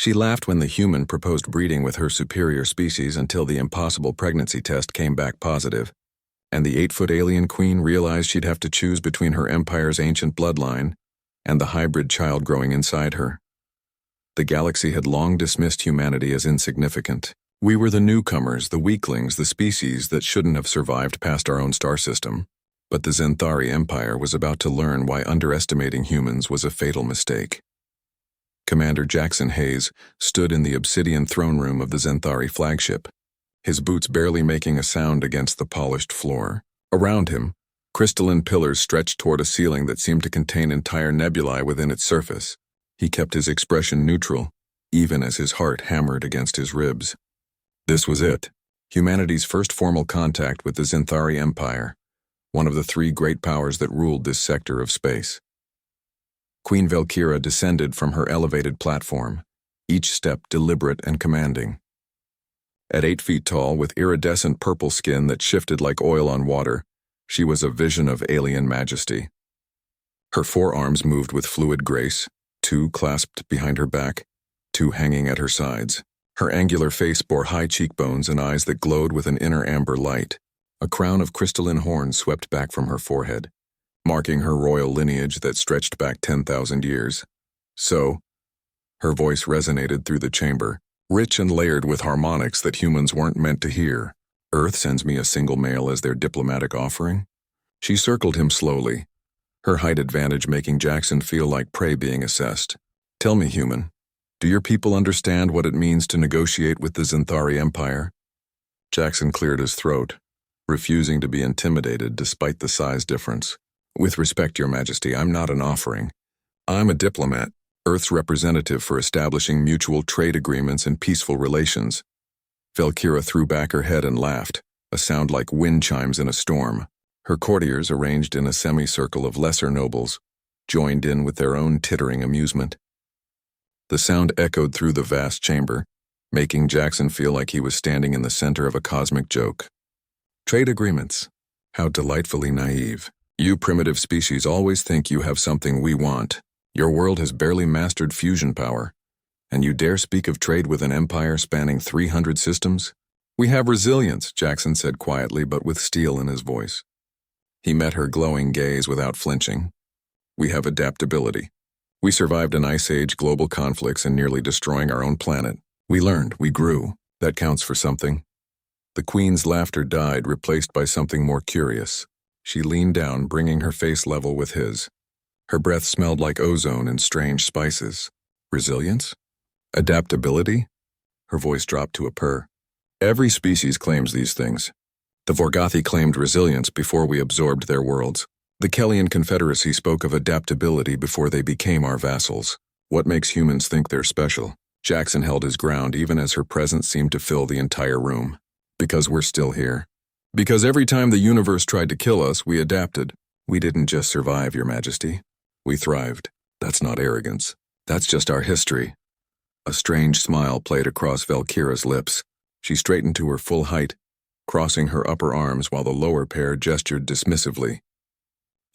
She laughed when the human proposed breeding with her superior species until the impossible pregnancy test came back positive, and the 8-foot alien queen realized she'd have to choose between her empire's ancient bloodline and the hybrid child growing inside her. The galaxy had long dismissed humanity as insignificant. We were the newcomers, the weaklings, the species that shouldn't have survived past our own star system. But the Zenthari Empire was about to learn why underestimating humans was a fatal mistake. Commander Jackson Hayes stood in the obsidian throne room of the Zenthari flagship, his boots barely making a sound against the polished floor. Around him, crystalline pillars stretched toward a ceiling that seemed to contain entire nebulae within its surface. He kept his expression neutral, even as his heart hammered against his ribs. This was it, humanity's first formal contact with the Zenthari Empire, one of the 3 great powers that ruled this sector of space. Queen Valkyra descended from her elevated platform, each step deliberate and commanding. At 8 feet tall, with iridescent purple skin that shifted like oil on water, she was a vision of alien majesty. Her forearms moved with fluid grace, 2 clasped behind her back, 2 hanging at her sides. Her angular face bore high cheekbones and eyes that glowed with an inner amber light. A crown of crystalline horns swept back from her forehead, marking her royal lineage that stretched back 10,000 years. So, her voice resonated through the chamber, rich and layered with harmonics that humans weren't meant to hear. Earth sends me a single male as their diplomatic offering? She circled him slowly, her height advantage making Jackson feel like prey being assessed. Tell me, human, do your people understand what it means to negotiate with the Zenthari Empire? Jackson cleared his throat, refusing to be intimidated despite the size difference. With respect, Your Majesty, I'm not an offering. I'm a diplomat, Earth's representative for establishing mutual trade agreements and peaceful relations. Valkyra threw back her head and laughed, a sound like wind chimes in a storm. Her courtiers, arranged in a semicircle of lesser nobles, joined in with their own tittering amusement. The sound echoed through the vast chamber, making Jackson feel like he was standing in the center of a cosmic joke. Trade agreements. How delightfully naive. You primitive species always think you have something we want. Your world has barely mastered fusion power, and you dare speak of trade with an empire spanning 300 systems? We have resilience, Jackson said quietly but with steel in his voice. He met her glowing gaze without flinching. We have adaptability. We survived an ice age, global conflicts, and nearly destroying our own planet. We learned, we grew. That counts for something. The Queen's laughter died, replaced by something more curious. She leaned down, bringing her face level with his. Her breath smelled like ozone and strange spices. Resilience? Adaptability? Her voice dropped to a purr. Every species claims these things. The Vorgothi claimed resilience before we absorbed their worlds. The Kellian Confederacy spoke of adaptability before they became our vassals. What makes humans think they're special? Jackson held his ground even as her presence seemed to fill the entire room. Because we're still here. Because every time the universe tried to kill us, we adapted. We didn't just survive, Your Majesty. We thrived. That's not arrogance. That's just our history. A strange smile played across Valkyra's lips. She straightened to her full height, crossing her upper arms while the lower pair gestured dismissively.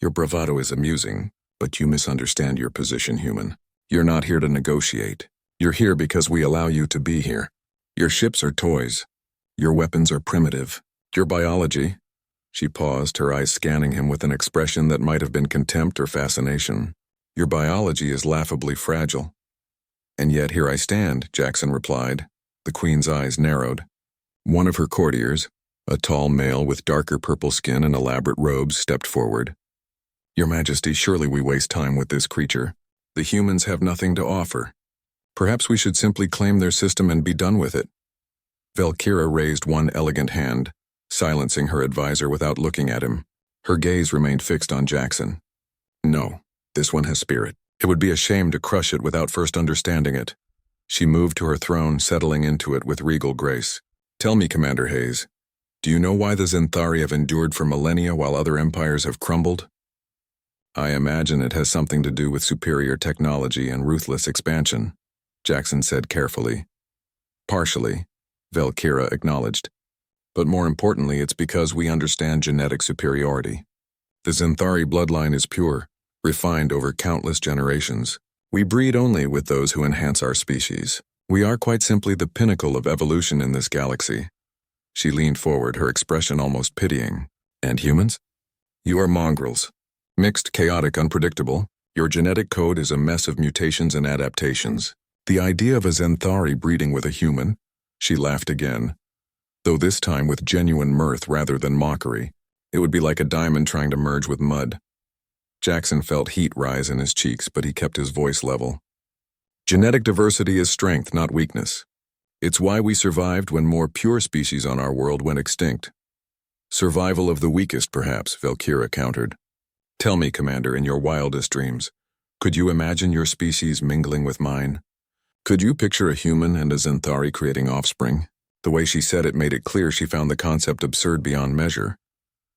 Your bravado is amusing, but you misunderstand your position, human. You're not here to negotiate. You're here because we allow you to be here. Your ships are toys. Your weapons are primitive. Your biology... She paused, her eyes scanning him with an expression that might have been contempt or fascination. Your biology is laughably fragile. And yet here I stand, Jackson replied. The Queen's eyes narrowed. One of her courtiers, a tall male with darker purple skin and elaborate robes, stepped forward. Your Majesty, surely we waste time with this creature. The humans have nothing to offer. Perhaps we should simply claim their system and be done with it. Valkyra raised one elegant hand, silencing her advisor without looking at him. Her gaze remained fixed on Jackson. No, this one has spirit. It would be a shame to crush it without first understanding it. She moved to her throne, settling into it with regal grace. Tell me, Commander Hayes, do you know why the Zenthari have endured for millennia while other empires have crumbled? I imagine it has something to do with superior technology and ruthless expansion, Jackson said carefully. Partially, Valkyra acknowledged. But more importantly, it's because we understand genetic superiority. The Zenthari bloodline is pure, refined over countless generations. We breed only with those who enhance our species. We are quite simply the pinnacle of evolution in this galaxy. She leaned forward, her expression almost pitying. And humans? You are mongrels. Mixed, chaotic, unpredictable. Your genetic code is a mess of mutations and adaptations. The idea of a Xanthari breeding with a human? She laughed again, though this time with genuine mirth rather than mockery. It would be like a diamond trying to merge with mud. Jackson felt heat rise in his cheeks, but he kept his voice level. Genetic diversity is strength, not weakness. It's why we survived when more pure species on our world went extinct. Survival of the weakest, perhaps, Valkyra countered. Tell me, Commander, in your wildest dreams, could you imagine your species mingling with mine? Could you picture a human and a Xanthari creating offspring? The way she said it made it clear she found the concept absurd beyond measure.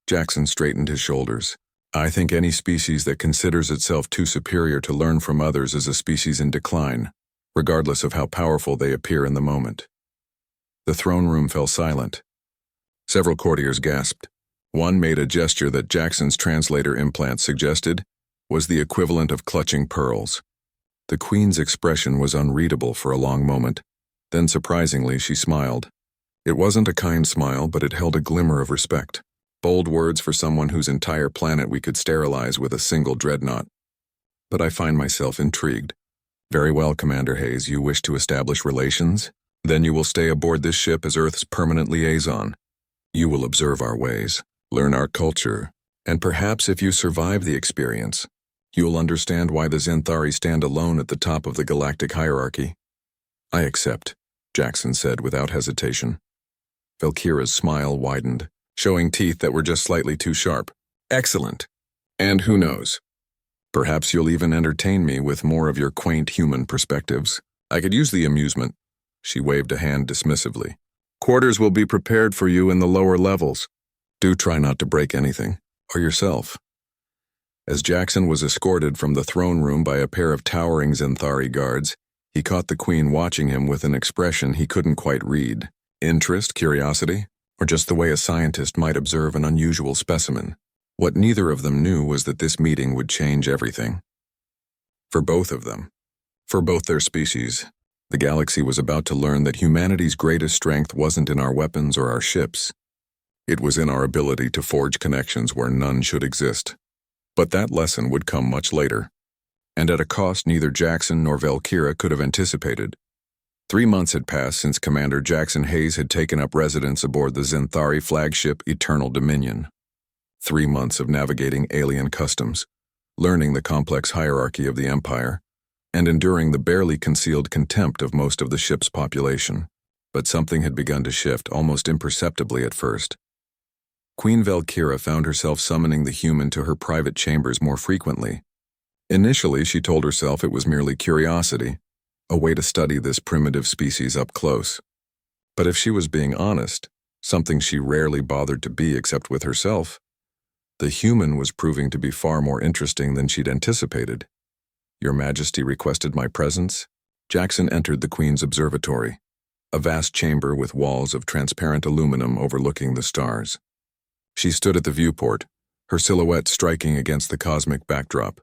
Jackson straightened his shoulders. I think any species that considers itself too superior to learn from others is a species in decline, regardless of how powerful they appear in the moment. The throne room fell silent. Several courtiers gasped. One made a gesture that Jackson's translator implant suggested was the equivalent of clutching pearls. The Queen's expression was unreadable for a long moment. Then, surprisingly, she smiled. It wasn't a kind smile, but it held a glimmer of respect. Bold words for someone whose entire planet we could sterilize with a single dreadnought. But I find myself intrigued. Very well, Commander Hayes, you wish to establish relations? Then you will stay aboard this ship as Earth's permanent liaison. You will observe our ways, learn our culture, and perhaps if you survive the experience, you will understand why the Xanthari stand alone at the top of the galactic hierarchy. I accept, Jackson said without hesitation. Valkyra's smile widened, showing teeth that were just slightly too sharp. Excellent. And who knows? Perhaps you'll even entertain me with more of your quaint human perspectives. I could use the amusement. She waved a hand dismissively. Quarters will be prepared for you in the lower levels. Do try not to break anything, or yourself. As Jackson was escorted from the throne room by a pair of towering Xanthari guards, he caught the Queen watching him with an expression he couldn't quite read. Interest, curiosity, or just the way a scientist might observe an unusual specimen. What neither of them knew was that this meeting would change everything. For both of them. For both their species. The galaxy was about to learn that humanity's greatest strength wasn't in our weapons or our ships. It was in our ability to forge connections where none should exist. But that lesson would come much later, and at a cost neither Jackson nor Valkyra could have anticipated. 3 months had passed since Commander Jackson Hayes had taken up residence aboard the Xanthari flagship Eternal Dominion. 3 months of navigating alien customs, learning the complex hierarchy of the Empire, and enduring the barely concealed contempt of most of the ship's population. But something had begun to shift, almost imperceptibly at first. Queen Valkyra found herself summoning the human to her private chambers more frequently. Initially, she told herself it was merely curiosity, a way to study this primitive species up close. But if she was being honest, something she rarely bothered to be except with herself, the human was proving to be far more interesting than she'd anticipated. Your Majesty requested my presence? Jackson entered the Queen's observatory, a vast chamber with walls of transparent aluminum overlooking the stars. She stood at the viewport, her silhouette striking against the cosmic backdrop.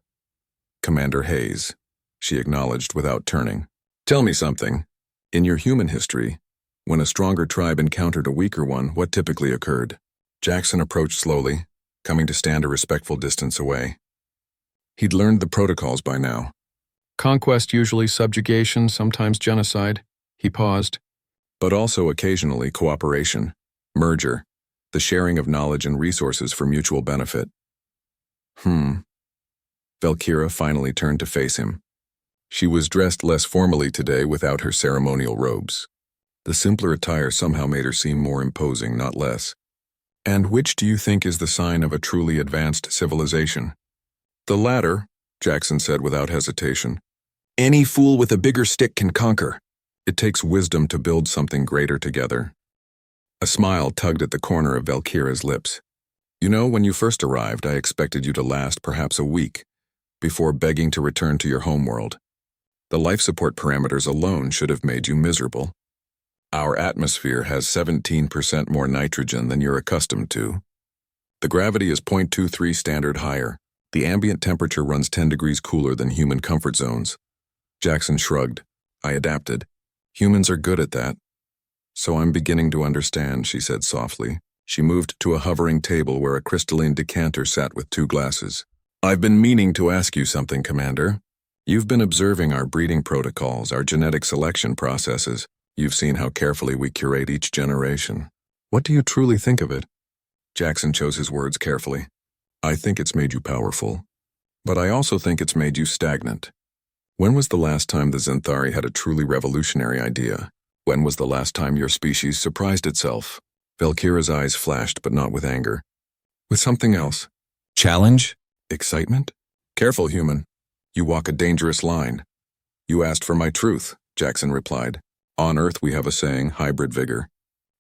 Commander Hayes, she acknowledged without turning. Tell me something. In your human history, when a stronger tribe encountered a weaker one, what typically occurred? Jackson approached slowly, coming to stand a respectful distance away. He'd learned the protocols by now. Conquest, usually subjugation, sometimes genocide. He paused. But also occasionally cooperation, merger, the sharing of knowledge and resources for mutual benefit. Valkyra finally turned to face him. She was dressed less formally today without her ceremonial robes. The simpler attire somehow made her seem more imposing, not less. And which do you think is the sign of a truly advanced civilization? The latter, Jackson said without hesitation. Any fool with a bigger stick can conquer. It takes wisdom to build something greater together. A smile tugged at the corner of Valkyra's lips. You know, when you first arrived, I expected you to last perhaps a week, before begging to return to your homeworld. The life support parameters alone should have made you miserable. Our atmosphere has 17% more nitrogen than you're accustomed to. The gravity is 0.23 standard higher. The ambient temperature runs 10 degrees cooler than human comfort zones. Jackson shrugged. I adapted. Humans are good at that. So I'm beginning to understand, she said softly. She moved to a hovering table where a crystalline decanter sat with 2 glasses. I've been meaning to ask you something, Commander. You've been observing our breeding protocols, our genetic selection processes. You've seen how carefully we curate each generation. What do you truly think of it? Jackson chose his words carefully. I think it's made you powerful. But I also think it's made you stagnant. When was the last time the Xanthari had a truly revolutionary idea? When was the last time your species surprised itself? Valkyra's eyes flashed, but not with anger. With something else. Challenge? Excitement? Careful, human. You walk a dangerous line. You asked for my truth, Jackson replied. On Earth we have a saying, hybrid vigor.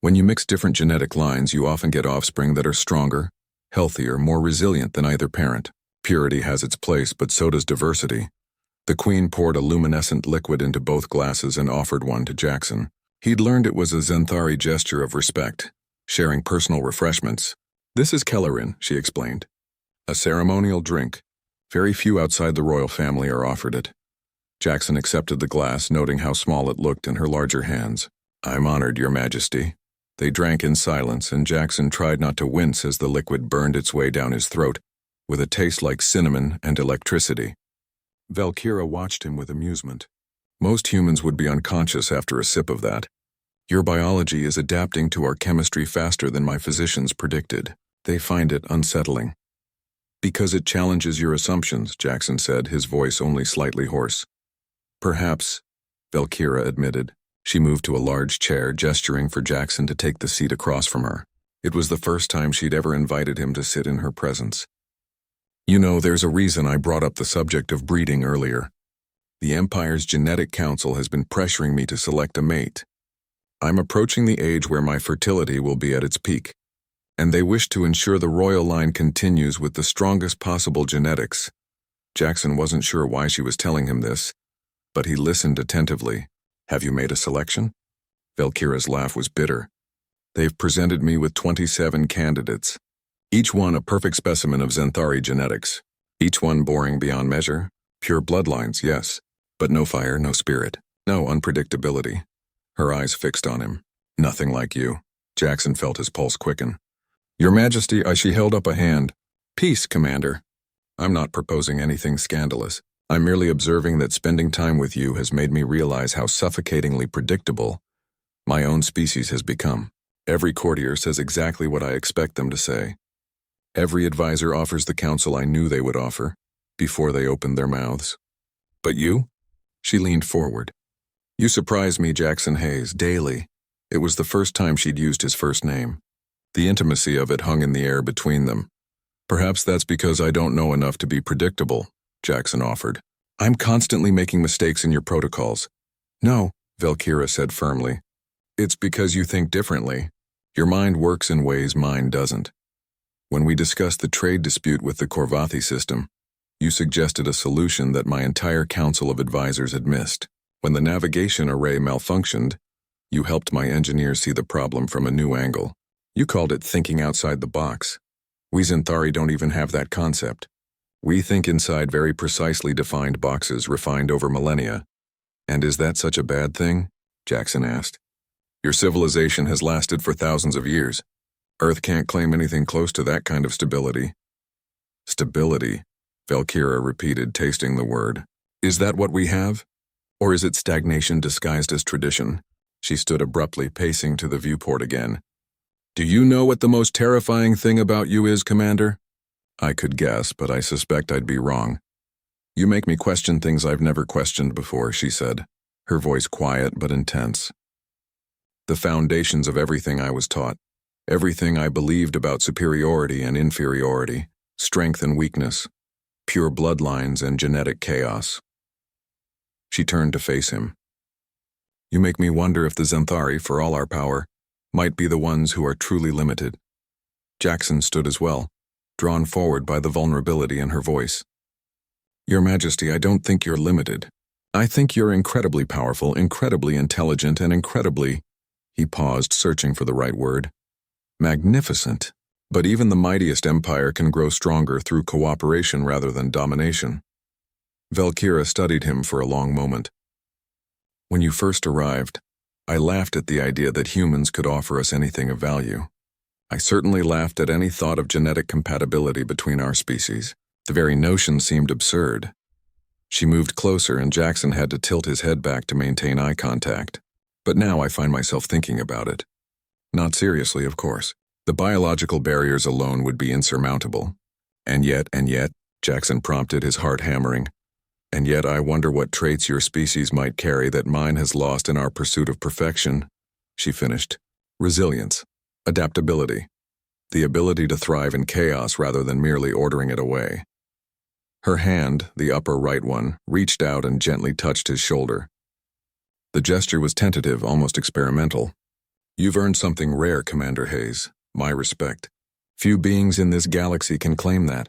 When you mix different genetic lines, you often get offspring that are stronger, healthier, more resilient than either parent. Purity has its place, but so does diversity. The Queen poured a luminescent liquid into both glasses and offered one to Jackson. He'd learned it was a Xanthari gesture of respect, sharing personal refreshments. This is Kellerin, she explained. A ceremonial drink. Very few outside the royal family are offered it. Jackson accepted the glass, noting how small it looked in her larger hands. I'm honored, Your Majesty. They drank in silence, and Jackson tried not to wince as the liquid burned its way down his throat, with a taste like cinnamon and electricity. Valkyra watched him with amusement. Most humans would be unconscious after a sip of that. Your biology is adapting to our chemistry faster than my physicians predicted. They find it unsettling. Because it challenges your assumptions, Jackson said, his voice only slightly hoarse. Perhaps, Valkyra admitted. She moved to a large chair, gesturing for Jackson to take the seat across from her. It was the first time she'd ever invited him to sit in her presence. You know, there's a reason I brought up the subject of breeding earlier. The Empire's Genetic Council has been pressuring me to select a mate. I'm approaching the age where my fertility will be at its peak, and they wish to ensure the royal line continues with the strongest possible genetics. Jackson wasn't sure why she was telling him this, but he listened attentively. Have you made a selection? Valkyra's laugh was bitter. They've presented me with 27 candidates, each one a perfect specimen of Xanthari genetics, each one boring beyond measure. Pure bloodlines, yes, but no fire, no spirit, no unpredictability. Her eyes fixed on him. Nothing like you. Jackson felt his pulse quicken. Your Majesty, she held up a hand. Peace, Commander. I'm not proposing anything scandalous. I'm merely observing that spending time with you has made me realize how suffocatingly predictable my own species has become. Every courtier says exactly what I expect them to say. Every advisor offers the counsel I knew they would offer before they opened their mouths. But you? She leaned forward. You surprise me, Jackson Hayes, daily. It was the first time she'd used his first name. The intimacy of it hung in the air between them. Perhaps that's because I don't know enough to be predictable, Jackson offered. I'm constantly making mistakes in your protocols. No, Valkyra said firmly. It's because you think differently. Your mind works in ways mine doesn't. When we discussed the trade dispute with the Korvathi system, you suggested a solution that my entire council of advisors had missed. When the navigation array malfunctioned, you helped my engineers see the problem from a new angle. You called it thinking outside the box. We Xanthari don't even have that concept. We think inside very precisely defined boxes refined over millennia. And is that such a bad thing? Jackson asked. Your civilization has lasted for thousands of years. Earth can't claim anything close to that kind of stability. Stability, Valkyra repeated, tasting the word. Is that what we have? Or is it stagnation disguised as tradition? She stood abruptly, pacing to the viewport again. Do you know what the most terrifying thing about you is, Commander? I could guess, but I suspect I'd be wrong. You make me question things I've never questioned before, she said, her voice quiet but intense. The foundations of everything I was taught, everything I believed about superiority and inferiority, strength and weakness, pure bloodlines and genetic chaos. She turned to face him. You make me wonder if the Xanthari, for all our power, might be the ones who are truly limited. Jackson stood as well, drawn forward by the vulnerability in her voice. Your Majesty, I don't think you're limited. I think you're incredibly powerful, incredibly intelligent, and incredibly— He paused, searching for the right word. Magnificent. But even the mightiest empire can grow stronger through cooperation rather than domination. Valkyra studied him for a long moment. When you first arrived, I laughed at the idea that humans could offer us anything of value. I certainly laughed at any thought of genetic compatibility between our species. The very notion seemed absurd. She moved closer and Jackson had to tilt his head back to maintain eye contact. But now I find myself thinking about it. Not seriously, of course. The biological barriers alone would be insurmountable. And yet, Jackson prompted, his heart hammering. And yet I wonder what traits your species might carry that mine has lost in our pursuit of perfection, she finished. Resilience, adaptability, the ability to thrive in chaos rather than merely ordering it away. Her hand, the upper right one, reached out and gently touched his shoulder. The gesture was tentative, almost experimental. You've earned something rare, Commander Hayes. My respect. Few beings in this galaxy can claim that.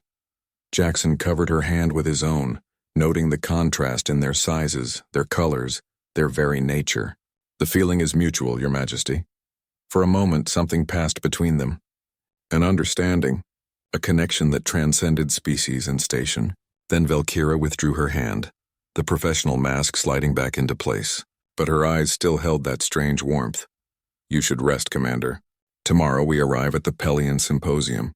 Jackson covered her hand with his own, noting the contrast in their sizes, their colors, their very nature. The feeling is mutual, Your Majesty. For a moment, something passed between them. An understanding, a connection that transcended species and station. Then Valkyra withdrew her hand, the professional mask sliding back into place. But her eyes still held that strange warmth. You should rest, Commander. Tomorrow we arrive at the Pelion Symposium.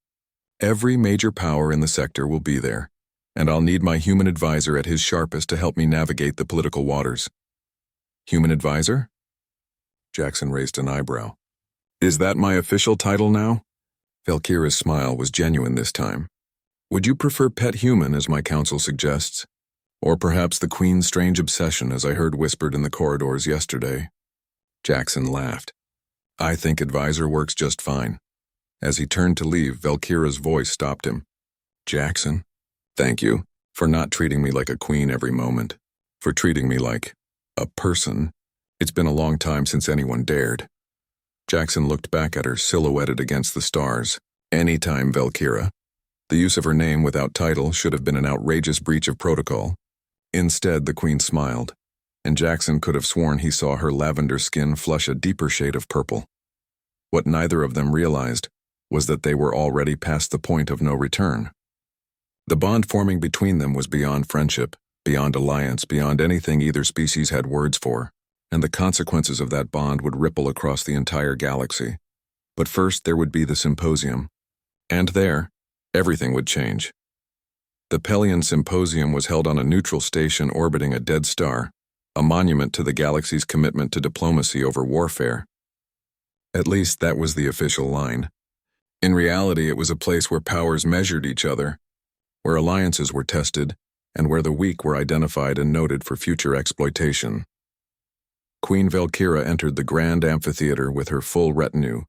Every major power in the sector will be there, and I'll need my human advisor at his sharpest to help me navigate the political waters. Human advisor? Jackson raised an eyebrow. Is that my official title now? Valkyra's smile was genuine this time. Would you prefer pet human, as my counsel suggests? Or perhaps the Queen's strange obsession, as I heard whispered in the corridors yesterday? Jackson laughed. I think advisor works just fine. As he turned to leave, Valkyra's voice stopped him. Jackson, thank you for not treating me like a queen every moment, for treating me like a person. It's been a long time since anyone dared. Jackson looked back at her, silhouetted against the stars. Anytime, Valkyra. The use of her name without title should have been an outrageous breach of protocol. Instead, the Queen smiled, and Jackson could have sworn he saw her lavender skin flush a deeper shade of purple. What neither of them realized was that they were already past the point of no return. The bond forming between them was beyond friendship, beyond alliance, beyond anything either species had words for, and the consequences of that bond would ripple across the entire galaxy. But first there would be the symposium, and there, everything would change. The Pelion Symposium was held on a neutral station orbiting a dead star, a monument to the galaxy's commitment to diplomacy over warfare. At least that was the official line. In reality, it was a place where powers measured each other, where alliances were tested, and where the weak were identified and noted for future exploitation. Queen Valkyra entered the grand amphitheater with her full retinue,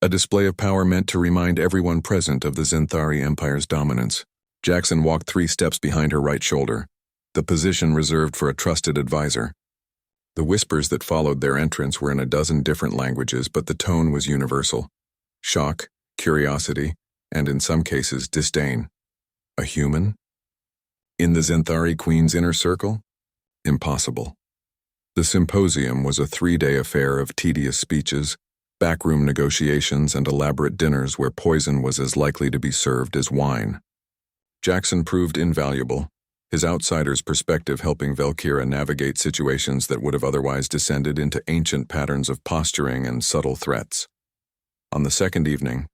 a display of power meant to remind everyone present of the Zenthari Empire's dominance. Jackson walked 3 steps behind her right shoulder, the position reserved for a trusted advisor. The whispers that followed their entrance were in a dozen different languages, but the tone was universal. Shock, curiosity, and in some cases, disdain. A human? In the Zenthari Queen's inner circle? Impossible. The symposium was a 3-day affair of tedious speeches, backroom negotiations, and elaborate dinners where poison was as likely to be served as wine. Jackson proved invaluable, his outsider's perspective helping Valkyra navigate situations that would have otherwise descended into ancient patterns of posturing and subtle threats. On the second evening,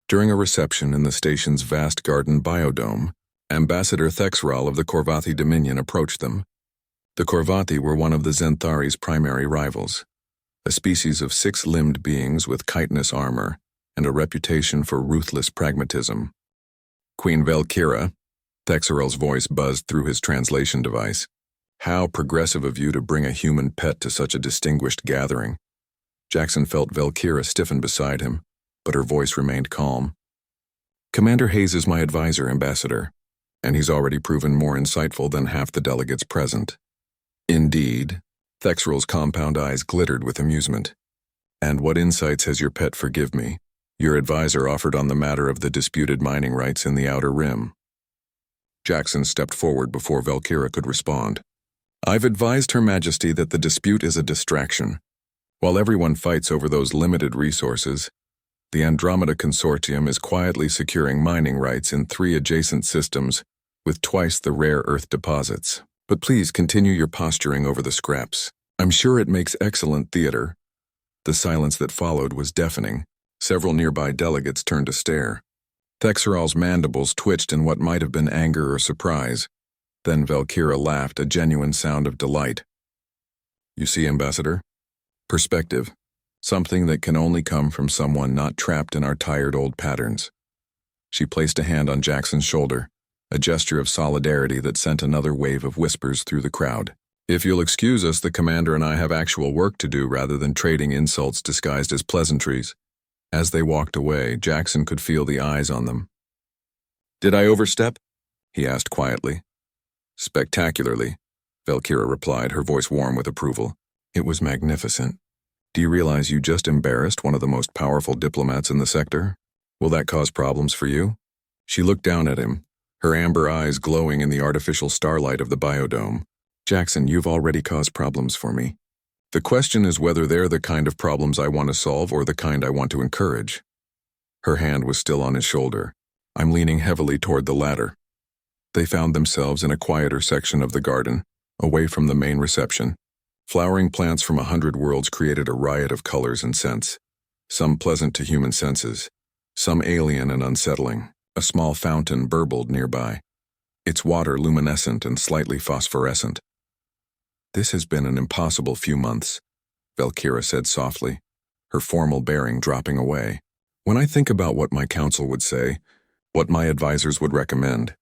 during a reception in the station's vast garden biodome, Ambassador Thexral of the Korvathi Dominion approached them. The Korvathi were one of the Zenthari's primary rivals, a species of 6-limbed beings with chitinous armor and a reputation for ruthless pragmatism. Queen Valkyra, Thexral's voice buzzed through his translation device. How progressive of you to bring a human pet to such a distinguished gathering. Jackson felt Valkyra stiffen beside him, but her voice remained calm. Commander Hayes is my advisor, Ambassador, and he's already proven more insightful than half the delegates present. Indeed, Thexral's compound eyes glittered with amusement. And what insights has your pet forgive me? Your advisor offered on the matter of the disputed mining rights in the Outer Rim. Jackson stepped forward before Valkyra could respond. I've advised Her Majesty that the dispute is a distraction. While everyone fights over those limited resources, the Andromeda Consortium is quietly securing mining rights in 3 adjacent systems with twice the rare Earth deposits. But please continue your posturing over the scraps. I'm sure it makes excellent theater, The silence that followed was deafening. Several nearby delegates turned to stare. Thexeral's mandibles twitched in what might have been anger or surprise. Then Valkyra laughed, a genuine sound of delight. You see, Ambassador? Perspective. Something that can only come from someone not trapped in our tired old patterns. She placed a hand on Jackson's shoulder, a gesture of solidarity that sent another wave of whispers through the crowd. If you'll excuse us, the commander and I have actual work to do rather than trading insults disguised as pleasantries. As they walked away, Jackson could feel the eyes on them. Did I overstep? He asked quietly. Spectacularly, Valkyra replied, her voice warm with approval. It was magnificent. Do you realize you just embarrassed one of the most powerful diplomats in the sector? Will that cause problems for you? She looked down at him, her amber eyes glowing in the artificial starlight of the biodome. Jackson, you've already caused problems for me. The question is whether they're the kind of problems I want to solve or the kind I want to encourage. Her hand was still on his shoulder. I'm leaning heavily toward the latter. They found themselves in a quieter section of the garden, away from the main reception. Flowering plants from 100 worlds created a riot of colors and scents, some pleasant to human senses, some alien and unsettling. A small fountain burbled nearby, its water luminescent and slightly phosphorescent. This has been an impossible few months, Valkyra said softly, her formal bearing dropping away. When I think about what my council would say, what my advisors would recommend,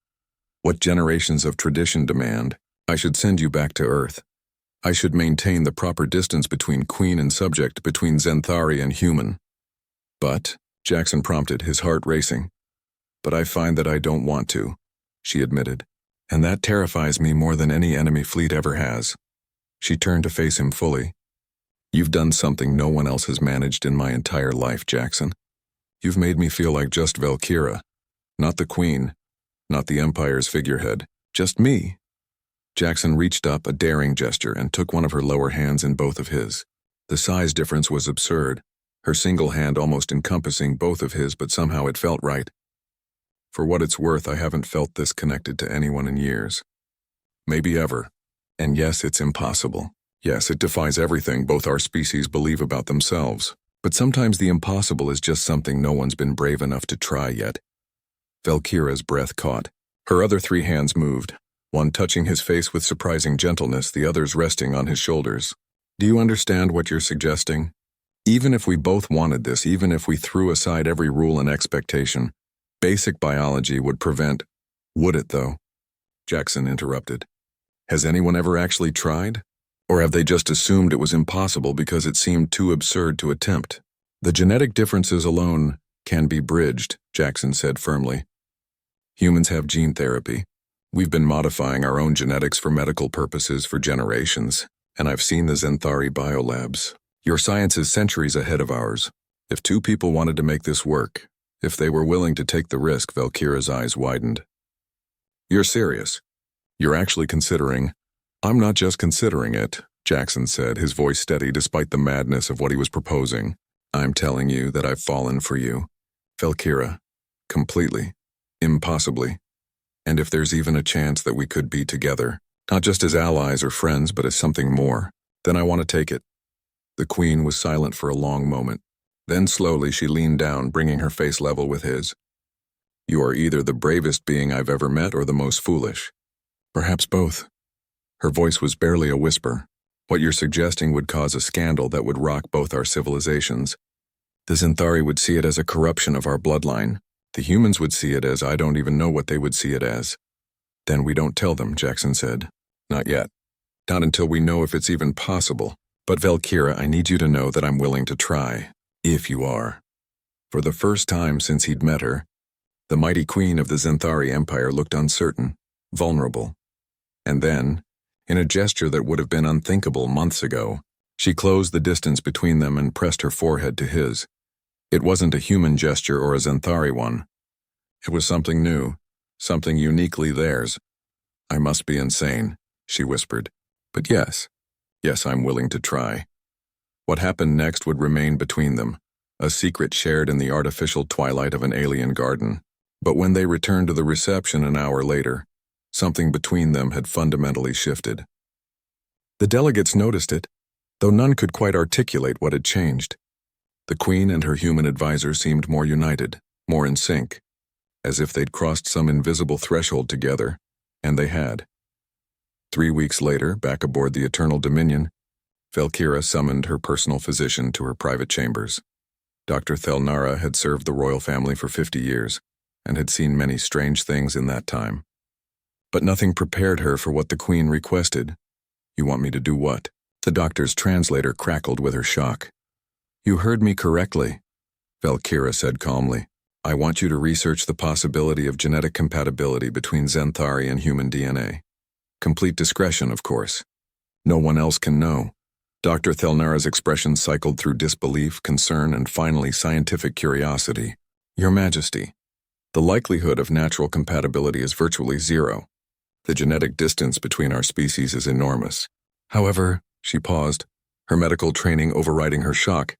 what generations of tradition demand, I should send you back to Earth. I should maintain the proper distance between queen and subject, between Zenthari and human. But, Jackson prompted, his heart racing. But I find that I don't want to, she admitted, and that terrifies me more than any enemy fleet ever has. She turned to face him fully. You've done something no one else has managed in my entire life, Jackson. You've made me feel like just Valkyra, not the queen, not the Empire's figurehead, just me. Jackson reached up, a daring gesture, and took one of her lower hands in both of his. The size difference was absurd, her single hand almost encompassing both of his, but somehow it felt right. For what it's worth, I haven't felt this connected to anyone in years. Maybe ever. And yes, it's impossible. Yes, it defies everything both our species believe about themselves. But sometimes the impossible is just something no one's been brave enough to try yet. Valkyra's breath caught. Her other 3 hands moved, one touching his face with surprising gentleness, the others resting on his shoulders. Do you understand what you're suggesting? Even if we both wanted this, even if we threw aside every rule and expectation, basic biology would prevent— Would it, though? Jackson interrupted. Has anyone ever actually tried? Or have they just assumed it was impossible because it seemed too absurd to attempt? The genetic differences alone can be bridged, Jackson said firmly. Humans have gene therapy. We've been modifying our own genetics for medical purposes for generations, and I've seen the Zenthari biolabs. Your science is centuries ahead of ours. If 2 people wanted to make this work, if they were willing to take the risk, Valkyra's eyes widened. You're serious? You're actually considering— I'm not just considering it, Jackson said, his voice steady despite the madness of what he was proposing. I'm telling you that I've fallen for you, Valkyra. Completely. Impossibly. And if there's even a chance that we could be together, not just as allies or friends, but as something more, then I want to take it. The queen was silent for a long moment. Then slowly she leaned down, bringing her face level with his. You are either the bravest being I've ever met or the most foolish. Perhaps both. Her voice was barely a whisper. What you're suggesting would cause a scandal that would rock both our civilizations. The Zenthari would see it as a corruption of our bloodline. The humans would see it as— I don't even know what they would see it as. Then we don't tell them, Jackson said. Not yet. Not until we know if it's even possible. But Valkyra, I need you to know that I'm willing to try, if you are. For the first time since he'd met her, the mighty queen of the Zenthari Empire looked uncertain, vulnerable. And then, in a gesture that would have been unthinkable months ago, she closed the distance between them and pressed her forehead to his. It wasn't a human gesture or a Zenthari one. It was something new, something uniquely theirs. I must be insane, she whispered. But yes, I'm willing to try. What happened next would remain between them, a secret shared in the artificial twilight of an alien garden. But when they returned to the reception an hour later, something between them had fundamentally shifted. The delegates noticed it. though none could quite articulate what had changed. The Queen and her human advisor seemed more united, more in sync, as if they'd crossed some invisible threshold together, and they had. 3 weeks later, back aboard the Eternal Dominion, Valkyra summoned her personal physician to her private chambers. Dr. Thelnara had served the royal family for 50 years, and had seen many strange things in that time. But nothing prepared her for what the Queen requested. "You want me to do what?" The doctor's translator crackled with her shock. "You heard me correctly," Valkyra said calmly. "I want you to research the possibility of genetic compatibility between Zenthari and human DNA. Complete discretion, of course. No one else can know." Dr. Thelnara's expression cycled through disbelief, concern, and finally scientific curiosity. "Your Majesty, the likelihood of natural compatibility is virtually zero. The genetic distance between our species is enormous. However," she paused, her medical training overriding her shock,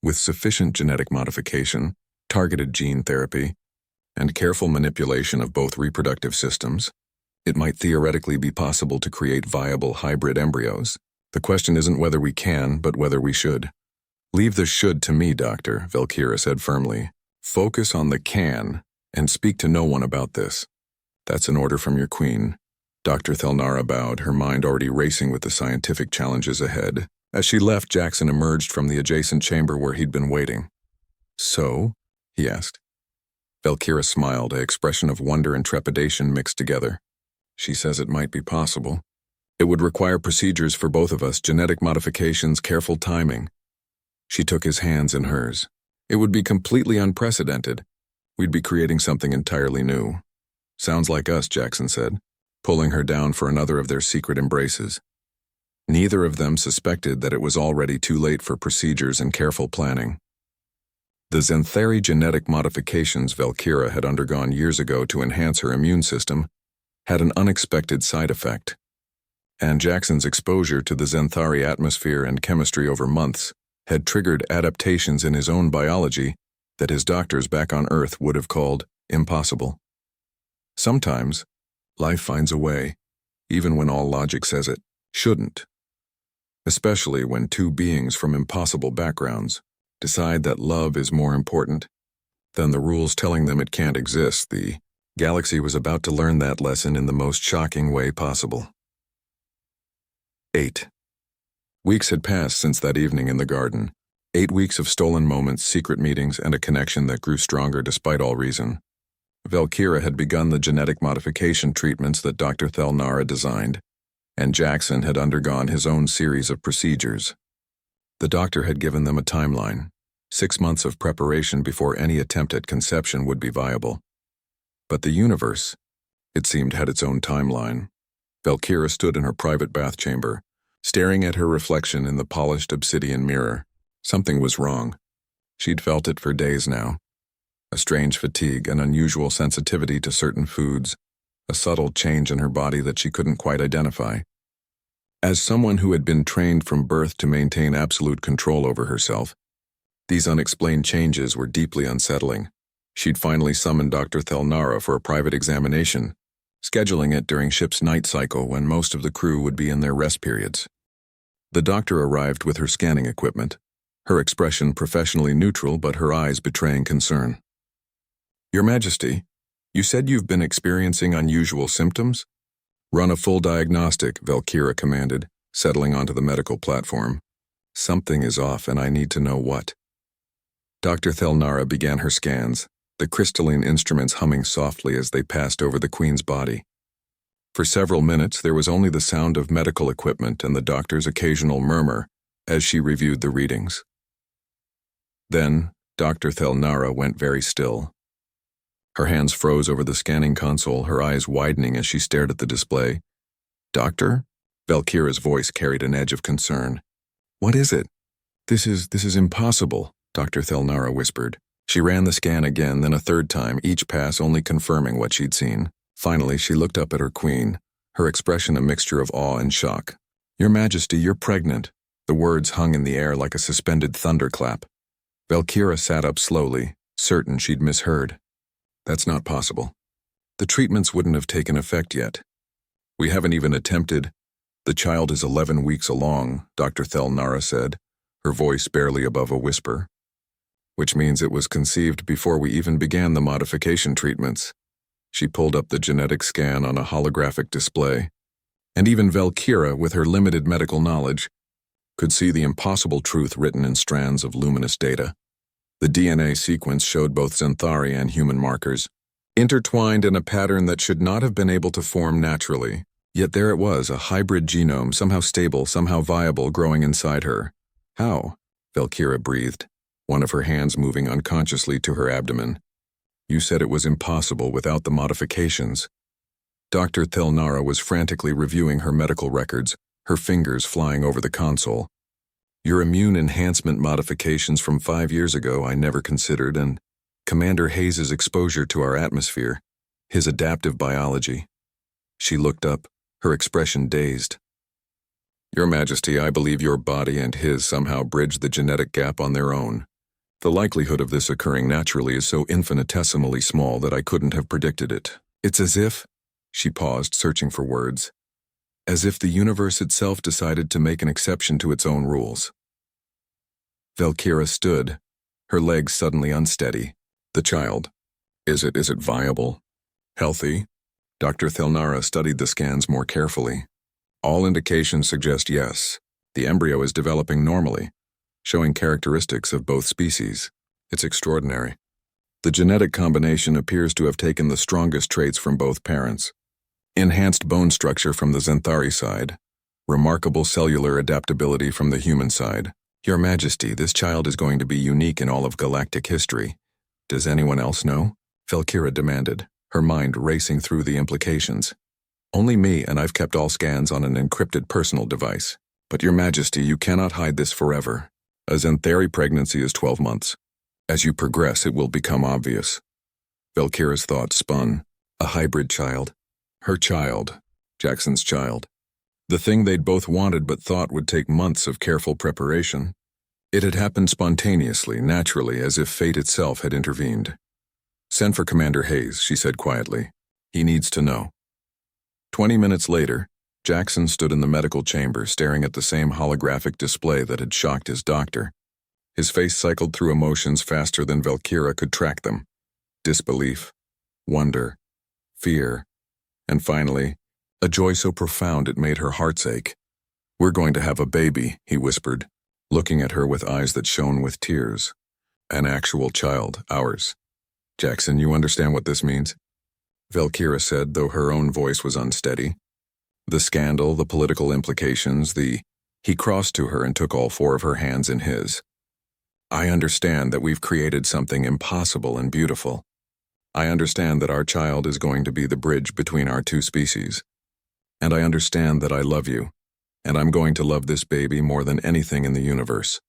"with sufficient genetic modification, targeted gene therapy, and careful manipulation of both reproductive systems, it might theoretically be possible to create viable hybrid embryos. The question isn't whether we can, but whether we should." "Leave the should to me, Doctor," Valkyra said firmly. "Focus on the can, and speak to no one about this." "That's an order from your Queen." Dr. Thelnara bowed, her mind already racing with the scientific challenges ahead. As she left, Jackson emerged from the adjacent chamber where he'd been waiting. "So?" he asked. Valkyra smiled, an expression of wonder and trepidation mixed together. "She says it might be possible. It would require procedures for both of us, genetic modifications, careful timing." She took his hands in hers. "It would be completely unprecedented. We'd be creating something entirely new." "Sounds like us," Jackson said, pulling her down for another of their secret embraces. Neither of them suspected that it was already too late for procedures and careful planning. The Zenthari genetic modifications Valkyra had undergone years ago to enhance her immune system had an unexpected side effect. And Jackson's exposure to the Zenthari atmosphere and chemistry over months had triggered adaptations in his own biology that his doctors back on Earth would have called impossible. Sometimes, life finds a way, even when all logic says it shouldn't. Especially when two beings from impossible backgrounds decide that love is more important than the rules telling them it can't exist. The galaxy was about to learn that lesson in the most shocking way possible. 8. Weeks had passed since that evening in the garden. 8 weeks of stolen moments, secret meetings, and a connection that grew stronger despite all reason. Valkyra had begun the genetic modification treatments that Dr. Thelnara designed, and Jackson had undergone his own series of procedures. The doctor had given them a timeline, 6 months of preparation before any attempt at conception would be viable. But the universe, it seemed, had its own timeline. Valkyra stood in her private bath chamber, staring at her reflection in the polished obsidian mirror. Something was wrong. She'd felt it for days now. A strange fatigue, an unusual sensitivity to certain foods, a subtle change in her body that she couldn't quite identify. As someone who had been trained from birth to maintain absolute control over herself, these unexplained changes were deeply unsettling. She'd finally summoned Dr. Thelnara for a private examination, scheduling it during ship's night cycle when most of the crew would be in their rest periods. The doctor arrived with her scanning equipment, her expression professionally neutral but her eyes betraying concern. "Your Majesty, you said you've been experiencing unusual symptoms?" "Run a full diagnostic," Valkyra commanded, settling onto the medical platform. "Something is off and I need to know what." Dr. Thelnara began her scans, the crystalline instruments humming softly as they passed over the Queen's body. For several minutes, there was only the sound of medical equipment and the doctor's occasional murmur as she reviewed the readings. Then, Dr. Thelnara went very still. Her hands froze over the scanning console, her eyes widening as she stared at the display. "Doctor?" Valkyra's voice carried an edge of concern. "What is it?" This is impossible," Dr. Thelnara whispered. She ran the scan again, then a third time, each pass only confirming what she'd seen. Finally, she looked up at her Queen, her expression a mixture of awe and shock. "Your Majesty, you're pregnant." The words hung in the air like a suspended thunderclap. Valkyra sat up slowly, certain she'd misheard. "That's not possible. The treatments wouldn't have taken effect yet. We haven't even attempted." The child is 11 weeks along, Dr. Thelnara said, her voice barely above a whisper. Which means it was conceived before we even began the modification treatments. She pulled up the genetic scan on a holographic display. And even Valkyra, with her limited medical knowledge, could see the impossible truth written in strands of luminous data. The DNA sequence showed both Xanthari and human markers, intertwined in a pattern that should not have been able to form naturally. Yet there it was, a hybrid genome, somehow stable, somehow viable, growing inside her. How? Valkyra breathed, one of her hands moving unconsciously to her abdomen. You said it was impossible without the modifications. Dr. Thelnara was frantically reviewing her medical records, her fingers flying over the console. Your immune enhancement modifications from 5 years ago I never considered, and Commander Hayes's exposure to our atmosphere, his adaptive biology. She looked up, her expression dazed. Your Majesty, I believe your body and his somehow bridged the genetic gap on their own. The likelihood of this occurring naturally is so infinitesimally small that I couldn't have predicted it. It's as if, she paused, searching for words, as if the universe itself decided to make an exception to its own rules. Valkyra stood, her legs suddenly unsteady. The child. Is it viable? Healthy? Dr. Thelnara studied the scans more carefully. All indications suggest yes. The embryo is developing normally, showing characteristics of both species. It's extraordinary. The genetic combination appears to have taken the strongest traits from both parents. Enhanced bone structure from the Xanthari side. Remarkable cellular adaptability from the human side. Your Majesty, this child is going to be unique in all of galactic history. Does anyone else know? Valkyra demanded, her mind racing through the implications. Only me, and I've kept all scans on an encrypted personal device. But Your Majesty, you cannot hide this forever. A Xanthari pregnancy is 12 months. As you progress, it will become obvious. Valkyra's thoughts spun. A hybrid child. Her child. Jackson's child. The thing they'd both wanted but thought would take months of careful preparation. It had happened spontaneously, naturally, as if fate itself had intervened. Send for Commander Hayes, she said quietly. He needs to know. 20 minutes later, Jackson stood in the medical chamber staring at the same holographic display that had shocked his doctor. His face cycled through emotions faster than Valkyra could track them. Disbelief, wonder, fear, and finally, a joy so profound it made her heart ache. We're going to have a baby, he whispered, looking at her with eyes that shone with tears. An actual child, ours. Jackson, you understand what this means? Valkyra said, though her own voice was unsteady. The scandal, the political implications, He crossed to her and took all 4 of her hands in his. I understand that we've created something impossible and beautiful. I understand that our child is going to be the bridge between our 2 species. And I understand that I love you, and I'm going to love this baby more than anything in the universe.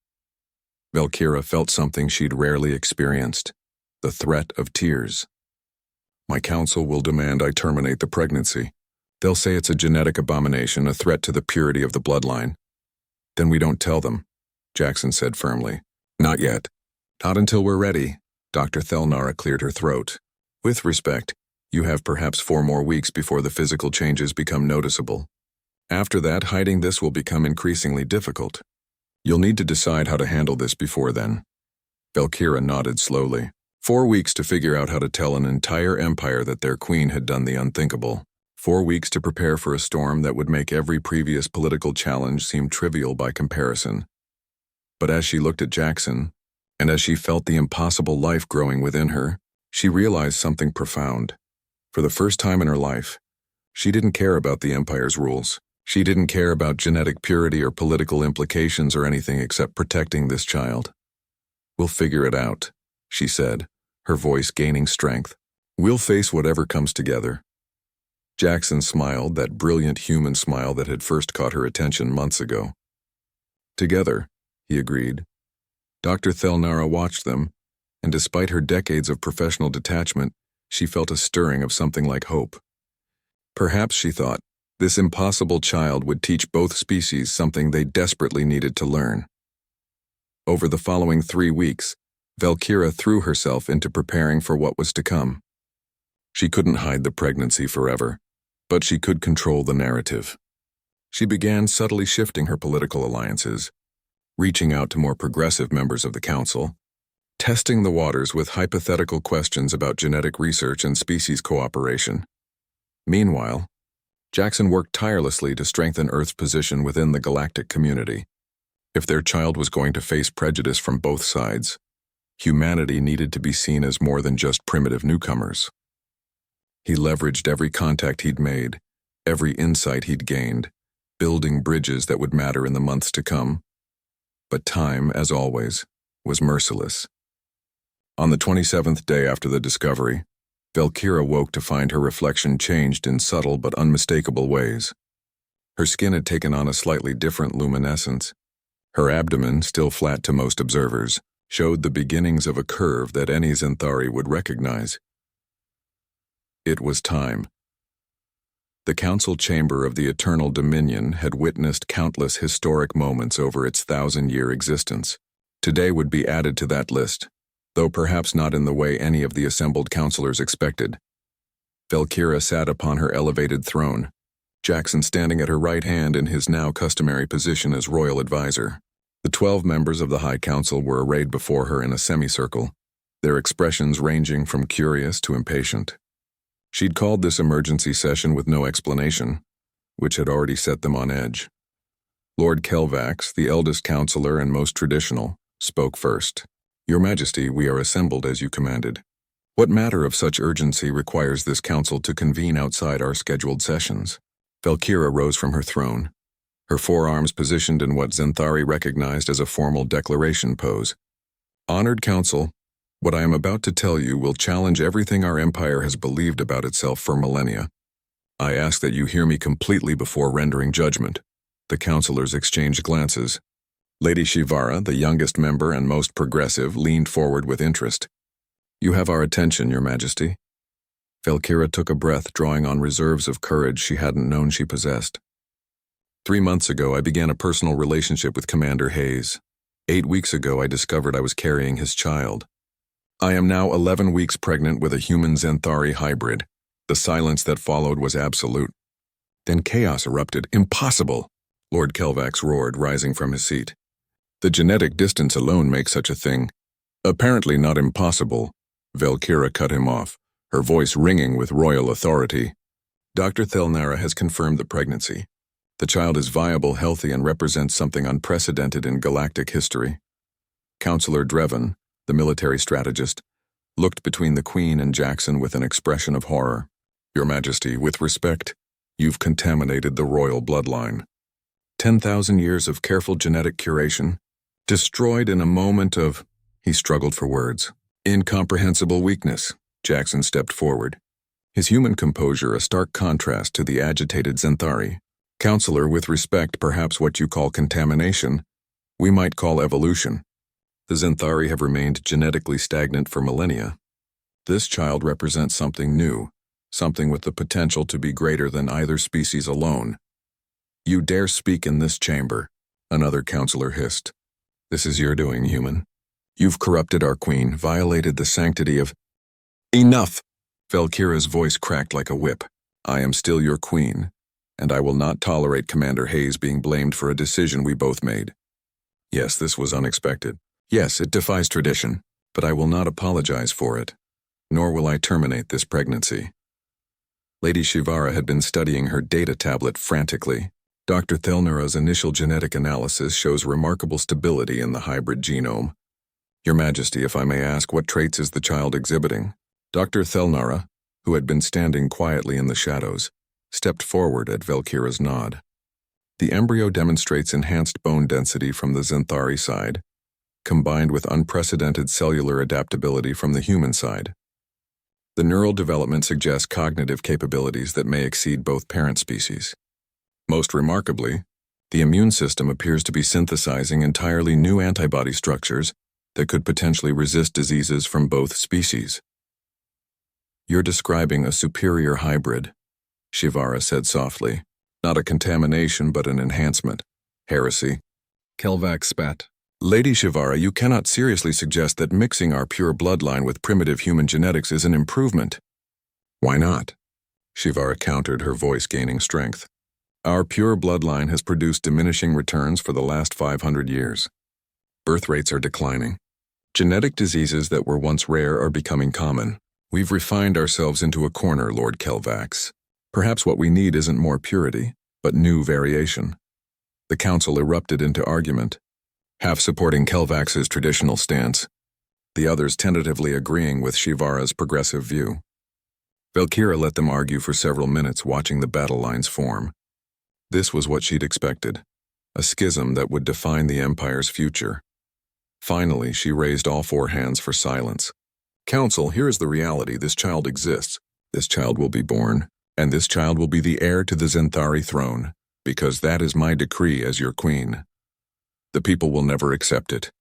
Valkyra felt something she'd rarely experienced, the threat of tears. My council will demand I terminate the pregnancy. They'll say it's a genetic abomination, a threat to the purity of the bloodline. Then we don't tell them, Jackson said firmly. Not yet. Not until we're ready. Dr. Thelnara cleared her throat. With respect, you have perhaps 4 more weeks before the physical changes become noticeable. After that, hiding this will become increasingly difficult. You'll need to decide how to handle this before then. Valkyra nodded slowly. 4 weeks to figure out how to tell an entire empire that their queen had done the unthinkable. 4 weeks to prepare for a storm that would make every previous political challenge seem trivial by comparison. But as she looked at Jackson, and as she felt the impossible life growing within her, she realized something profound. For the first time in her life, she didn't care about the Empire's rules. She didn't care about genetic purity or political implications or anything except protecting this child. We'll figure it out, she said, her voice gaining strength. We'll face whatever comes together. Jackson smiled, that brilliant human smile that had first caught her attention months ago. Together, he agreed. Dr. Thelnara watched them, and despite her decades of professional detachment, she felt a stirring of something like hope. Perhaps, she thought, this impossible child would teach both species something they desperately needed to learn. Over the following 3 weeks, Valkyra threw herself into preparing for what was to come. She couldn't hide the pregnancy forever, but she could control the narrative. She began subtly shifting her political alliances, reaching out to more progressive members of the council, testing the waters with hypothetical questions about genetic research and species cooperation. Meanwhile, Jackson worked tirelessly to strengthen Earth's position within the galactic community. If their child was going to face prejudice from both sides, humanity needed to be seen as more than just primitive newcomers. He leveraged every contact he'd made, every insight he'd gained, building bridges that would matter in the months to come. But time, as always, was merciless. On the 27th day after the discovery, Valkyra woke to find her reflection changed in subtle but unmistakable ways. Her skin had taken on a slightly different luminescence. Her abdomen, still flat to most observers, showed the beginnings of a curve that any Xanthari would recognize. It was time. The council chamber of the Eternal Dominion had witnessed countless historic moments over its 1,000-year existence. Today would be added to that list, though perhaps not in the way any of the assembled counselors expected. Valkyra sat upon her elevated throne, Jackson standing at her right hand in his now customary position as royal advisor. The 12 members of the High Council were arrayed before her in a semicircle, their expressions ranging from curious to impatient. She'd called this emergency session with no explanation, which had already set them on edge. Lord Kelvax, the eldest counselor and most traditional, spoke first. "Your Majesty, we are assembled as you commanded. What matter of such urgency requires this council to convene outside our scheduled sessions?" Valkyra rose from her throne, her forearms positioned in what Xanthari recognized as a formal declaration pose. "Honored Council, what I am about to tell you will challenge everything our empire has believed about itself for millennia. I ask that you hear me completely before rendering judgment." The counselors exchanged glances. Lady Shivara, the youngest member and most progressive, leaned forward with interest. "You have our attention, Your Majesty." Valkyra took a breath, drawing on reserves of courage she hadn't known she possessed. 3 months ago, I began a personal relationship with Commander Hayes. 8 weeks ago, I discovered I was carrying his child. I am now 11 weeks pregnant with a human Xanthari hybrid. The silence that followed was absolute. Then chaos erupted. "Impossible!" Lord Kelvax roared, rising from his seat. "The genetic distance alone makes such a thing." "Apparently not impossible," Valkyra cut him off, her voice ringing with royal authority. "Dr. Thelnara has confirmed the pregnancy. The child is viable, healthy, and represents something unprecedented in galactic history." Counselor Drevin, the military strategist, looked between the Queen and Jackson with an expression of horror. "Your Majesty, with respect, you've contaminated the royal bloodline. 10,000 years of careful genetic curation, destroyed in a moment of—" He struggled for words. "Incomprehensible weakness." Jackson stepped forward, his human composure a stark contrast to the agitated Xanthari. "Counselor, with respect, perhaps what you call contamination, we might call evolution. The Xanthari have remained genetically stagnant for millennia. This child represents something new, something with the potential to be greater than either species alone." "You dare speak in this chamber," another counselor hissed. "This is your doing, human. You've corrupted our queen, violated the sanctity of—" "Enough!" Valkyra's voice cracked like a whip. "I am still your queen, and I will not tolerate Commander Hayes being blamed for a decision we both made. Yes, this was unexpected. Yes, it defies tradition, but I will not apologize for it, nor will I terminate this pregnancy." Lady Shivara had been studying her data tablet frantically. Dr. Thelnara's initial genetic analysis shows remarkable stability in the hybrid genome. "Your Majesty, if I may ask, what traits is the child exhibiting?" Dr. Thelnara, who had been standing quietly in the shadows, stepped forward at Valkyra's nod. "The embryo demonstrates enhanced bone density from the Xanthari side, combined with unprecedented cellular adaptability from the human side. The neural development suggests cognitive capabilities that may exceed both parent species. Most remarkably, the immune system appears to be synthesizing entirely new antibody structures that could potentially resist diseases from both species." "You're describing a superior hybrid," Shivara said softly. "Not a contamination, but an enhancement." "Heresy." Kelvax spat. "Lady Shivara, you cannot seriously suggest that mixing our pure bloodline with primitive human genetics is an improvement." "Why not?" Shivara countered, her voice gaining strength. Our pure bloodline has produced diminishing returns for the last 500 years. Birth rates are declining. Genetic diseases that were once rare are becoming common. We've refined ourselves into a corner, Lord Kelvax. Perhaps what we need isn't more purity, but new variation. The council erupted into argument, half supporting Kelvax's traditional stance, the others tentatively agreeing with Shivara's progressive view. Valkyra let them argue for several minutes, watching the battle lines form. This was what she'd expected, a schism that would define the Empire's future. Finally, she raised all four hands for silence. Council, here is the reality. This child exists. This child will be born, and this child will be the heir to the Zenthari throne, because that is my decree as your queen. The people will never accept it,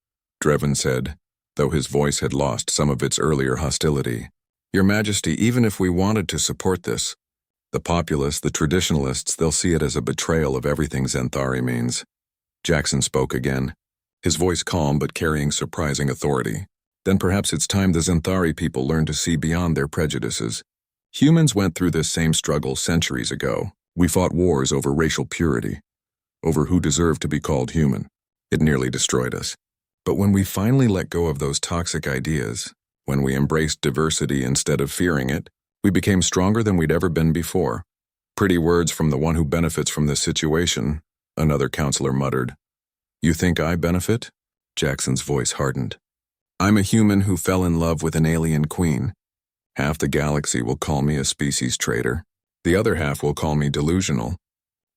Drevin said, though his voice had lost some of its earlier hostility. Your Majesty, even if we wanted to support this, the populace, the traditionalists, they'll see it as a betrayal of everything Zenthari means. Jackson spoke again, his voice calm but carrying surprising authority. Then perhaps it's time the Zenthari people learn to see beyond their prejudices. Humans went through this same struggle centuries ago. We fought wars over racial purity, over who deserved to be called human. It nearly destroyed us. But when we finally let go of those toxic ideas, when we embraced diversity instead of fearing it, we became stronger than we'd ever been before. Pretty words from the one who benefits from this situation, another counselor muttered. You think I benefit? Jackson's voice hardened. I'm a human who fell in love with an alien queen. Half the galaxy will call me a species traitor. The other half will call me delusional.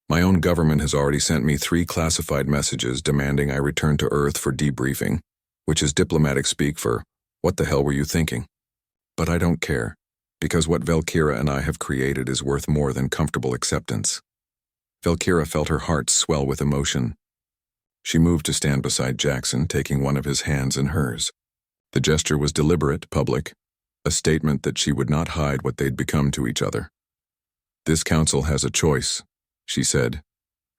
My own government has already sent me 3 classified messages demanding I return to Earth for debriefing, which is diplomatic speak for, what the hell were you thinking? But I don't care, because what Valkyra and I have created is worth more than comfortable acceptance. Valkyra felt her heart swell with emotion. She moved to stand beside Jackson, taking one of his hands in hers. The gesture was deliberate, public, a statement that she would not hide what they'd become to each other. This council has a choice, she said,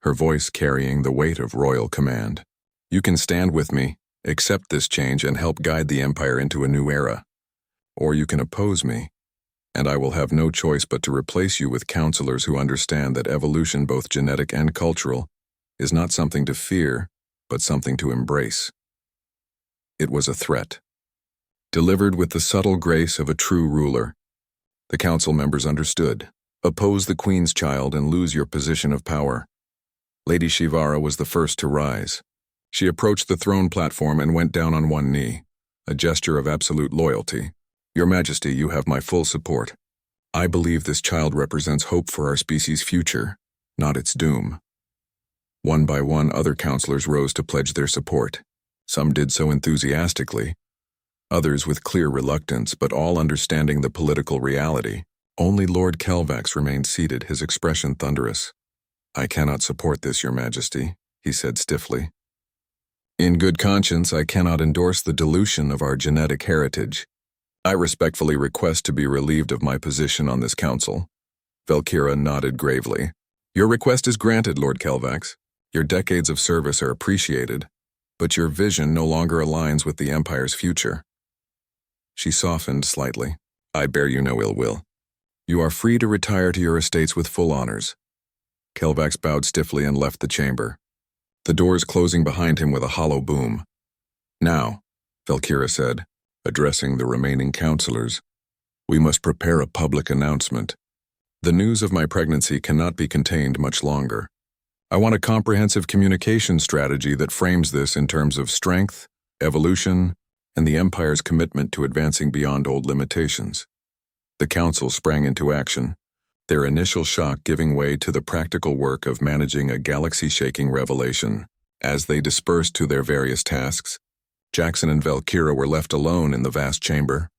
her voice carrying the weight of royal command. You can stand with me, accept this change, and help guide the Empire into a new era. Or you can oppose me, and I will have no choice but to replace you with counselors who understand that evolution, both genetic and cultural, is not something to fear, but something to embrace. It was a threat, delivered with the subtle grace of a true ruler. The council members understood. Oppose the Queen's child and lose your position of power. Lady Shivara was the first to rise. She approached the throne platform and went down on one knee, a gesture of absolute loyalty. Your Majesty, you have my full support. I believe this child represents hope for our species' future, not its doom. One by one, other counselors rose to pledge their support. Some did so enthusiastically, others with clear reluctance, but all understanding the political reality. Only Lord Kelvax remained seated, his expression thunderous. I cannot support this, Your Majesty, he said stiffly. In good conscience, I cannot endorse the dilution of our genetic heritage. I respectfully request to be relieved of my position on this council. Valkyra nodded gravely. Your request is granted, Lord Kelvax. Your decades of service are appreciated, but your vision no longer aligns with the Empire's future. She softened slightly. I bear you no ill will. You are free to retire to your estates with full honors. Kelvax bowed stiffly and left the chamber, the doors closing behind him with a hollow boom. Now, Valkyra said, addressing the remaining counselors, we must prepare a public announcement. The news of my pregnancy cannot be contained much longer. I want a comprehensive communication strategy that frames this in terms of strength, evolution, and the Empire's commitment to advancing beyond old limitations. The council sprang into action, their initial shock giving way to the practical work of managing a galaxy-shaking revelation. As they dispersed to their various tasks, Jackson and Valkyra were left alone in the vast chamber.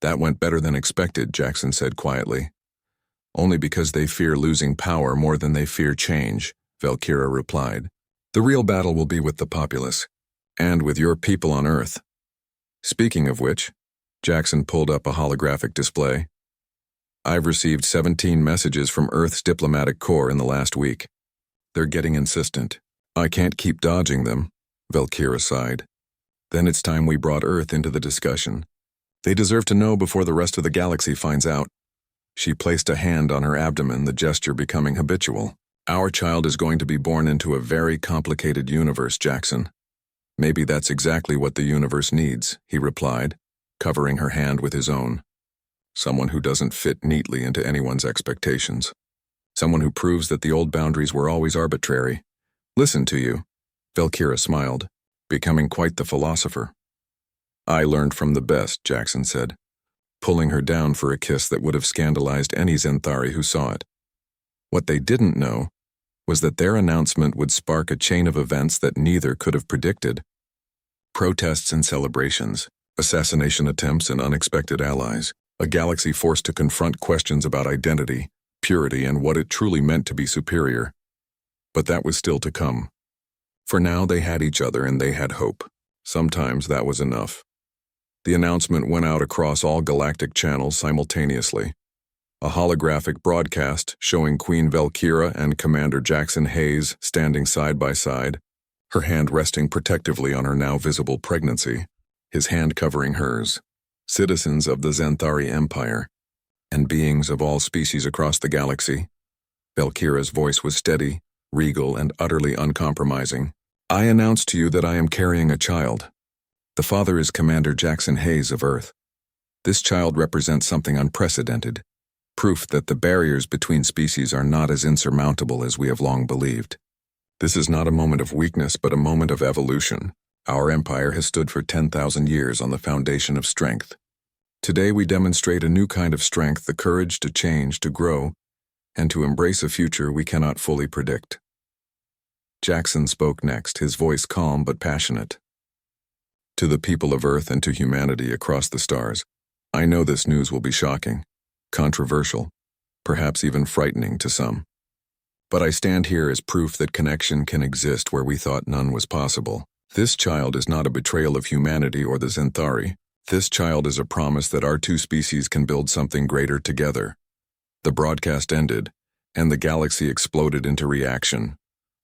That went better than expected, Jackson said quietly. Only because they fear losing power more than they fear change, Valkyra replied. The real battle will be with the populace, and with your people on Earth. Speaking of which, Jackson pulled up a holographic display. I've received 17 messages from Earth's diplomatic corps in the last week. They're getting insistent. I can't keep dodging them, Valkyra sighed. Then it's time we brought Earth into the discussion. They deserve to know before the rest of the galaxy finds out. She placed a hand on her abdomen, the gesture becoming habitual. Our child is going to be born into a very complicated universe, Jackson. Maybe that's exactly what the universe needs, he replied, covering her hand with his own. Someone who doesn't fit neatly into anyone's expectations. Someone who proves that the old boundaries were always arbitrary. Listen to you. Valkyra smiled, becoming quite the philosopher. I learned from the best, Jackson said, pulling her down for a kiss that would have scandalized any Zenthari who saw it. What they didn't know was that their announcement would spark a chain of events that neither could have predicted. Protests and celebrations, assassination attempts and unexpected allies, a galaxy forced to confront questions about identity, purity, and what it truly meant to be superior. But that was still to come. For now, they had each other and they had hope. Sometimes that was enough. The announcement went out across all galactic channels simultaneously. A holographic broadcast showing Queen Valkyra and Commander Jackson Hayes standing side by side, her hand resting protectively on her now visible pregnancy, his hand covering hers. Citizens of the Zenthari Empire, and beings of all species across the galaxy. Valkyra's voice was steady, regal, and utterly uncompromising. I announce to you that I am carrying a child. The father is Commander Jackson Hayes of Earth. This child represents something unprecedented, proof that the barriers between species are not as insurmountable as we have long believed. This is not a moment of weakness, but a moment of evolution. Our empire has stood for 10,000 years on the foundation of strength. Today we demonstrate a new kind of strength, the courage to change, to grow, and to embrace a future we cannot fully predict. Jackson spoke next, his voice calm but passionate. To the people of Earth and to humanity across the stars, I know this news will be shocking, controversial, perhaps even frightening to some. But I stand here as proof that connection can exist where we thought none was possible. This child is not a betrayal of humanity or the Zenthari. This child is a promise that our two species can build something greater together. The broadcast ended, and the galaxy exploded into reaction.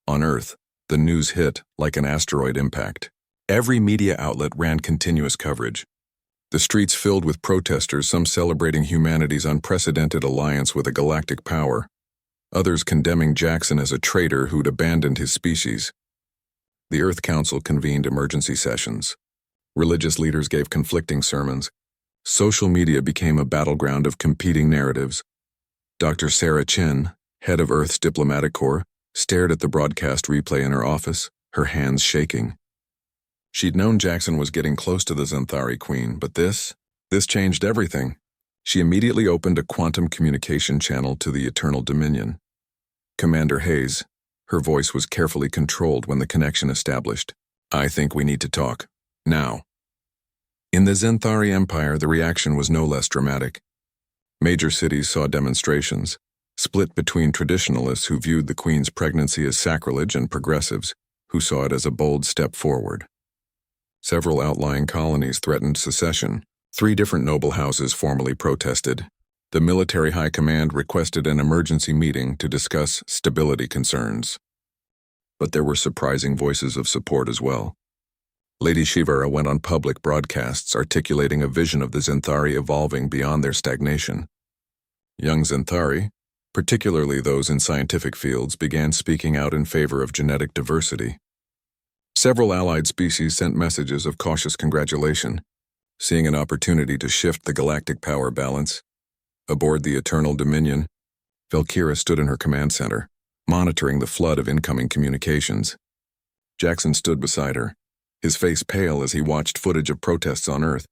On Earth, the news hit like an asteroid impact. Every media outlet ran continuous coverage. The streets filled with protesters, some celebrating humanity's unprecedented alliance with a galactic power, others condemning Jackson as a traitor who'd abandoned his species. The Earth Council convened emergency sessions. Religious leaders gave conflicting sermons. Social media became a battleground of competing narratives. Dr. Sarah Chin, head of Earth's diplomatic corps, stared at the broadcast replay in her office, her hands shaking. She'd known Jackson was getting close to the Zenthari Queen, but this changed everything. She immediately opened a quantum communication channel to the Eternal Dominion. Commander Hayes, her voice was carefully controlled when the connection established. I think we need to talk. Now. In the Zenthari Empire, the reaction was no less dramatic. Major cities saw demonstrations, split between traditionalists who viewed the Queen's pregnancy as sacrilege and progressives who saw it as a bold step forward. Several outlying colonies threatened secession. 3 different noble houses formally protested. The military high command requested an emergency meeting to discuss stability concerns. But there were surprising voices of support as well. Lady Shivara went on public broadcasts articulating a vision of the Zenthari evolving beyond their stagnation. Young Zenthari, particularly those in scientific fields, began speaking out in favor of genetic diversity. Several allied species sent messages of cautious congratulation, seeing an opportunity to shift the galactic power balance. Aboard the Eternal Dominion, Valkyra stood in her command center, monitoring the flood of incoming communications. Jackson stood beside her, his face pale as he watched footage of protests on Earth,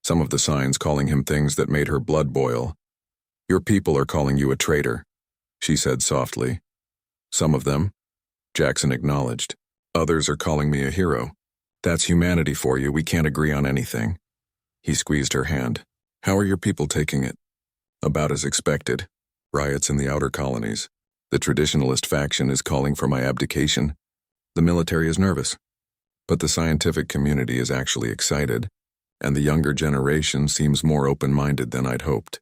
some of the signs calling him things that made her blood boil. Your people are calling you a traitor, she said softly. Some of them, Jackson acknowledged. Others are calling me a hero. That's humanity for you, we can't agree on anything. He squeezed her hand. How are your people taking it? About as expected. Riots in the outer colonies. The traditionalist faction is calling for my abdication. The military is nervous. But the scientific community is actually excited, and the younger generation seems more open-minded than I'd hoped.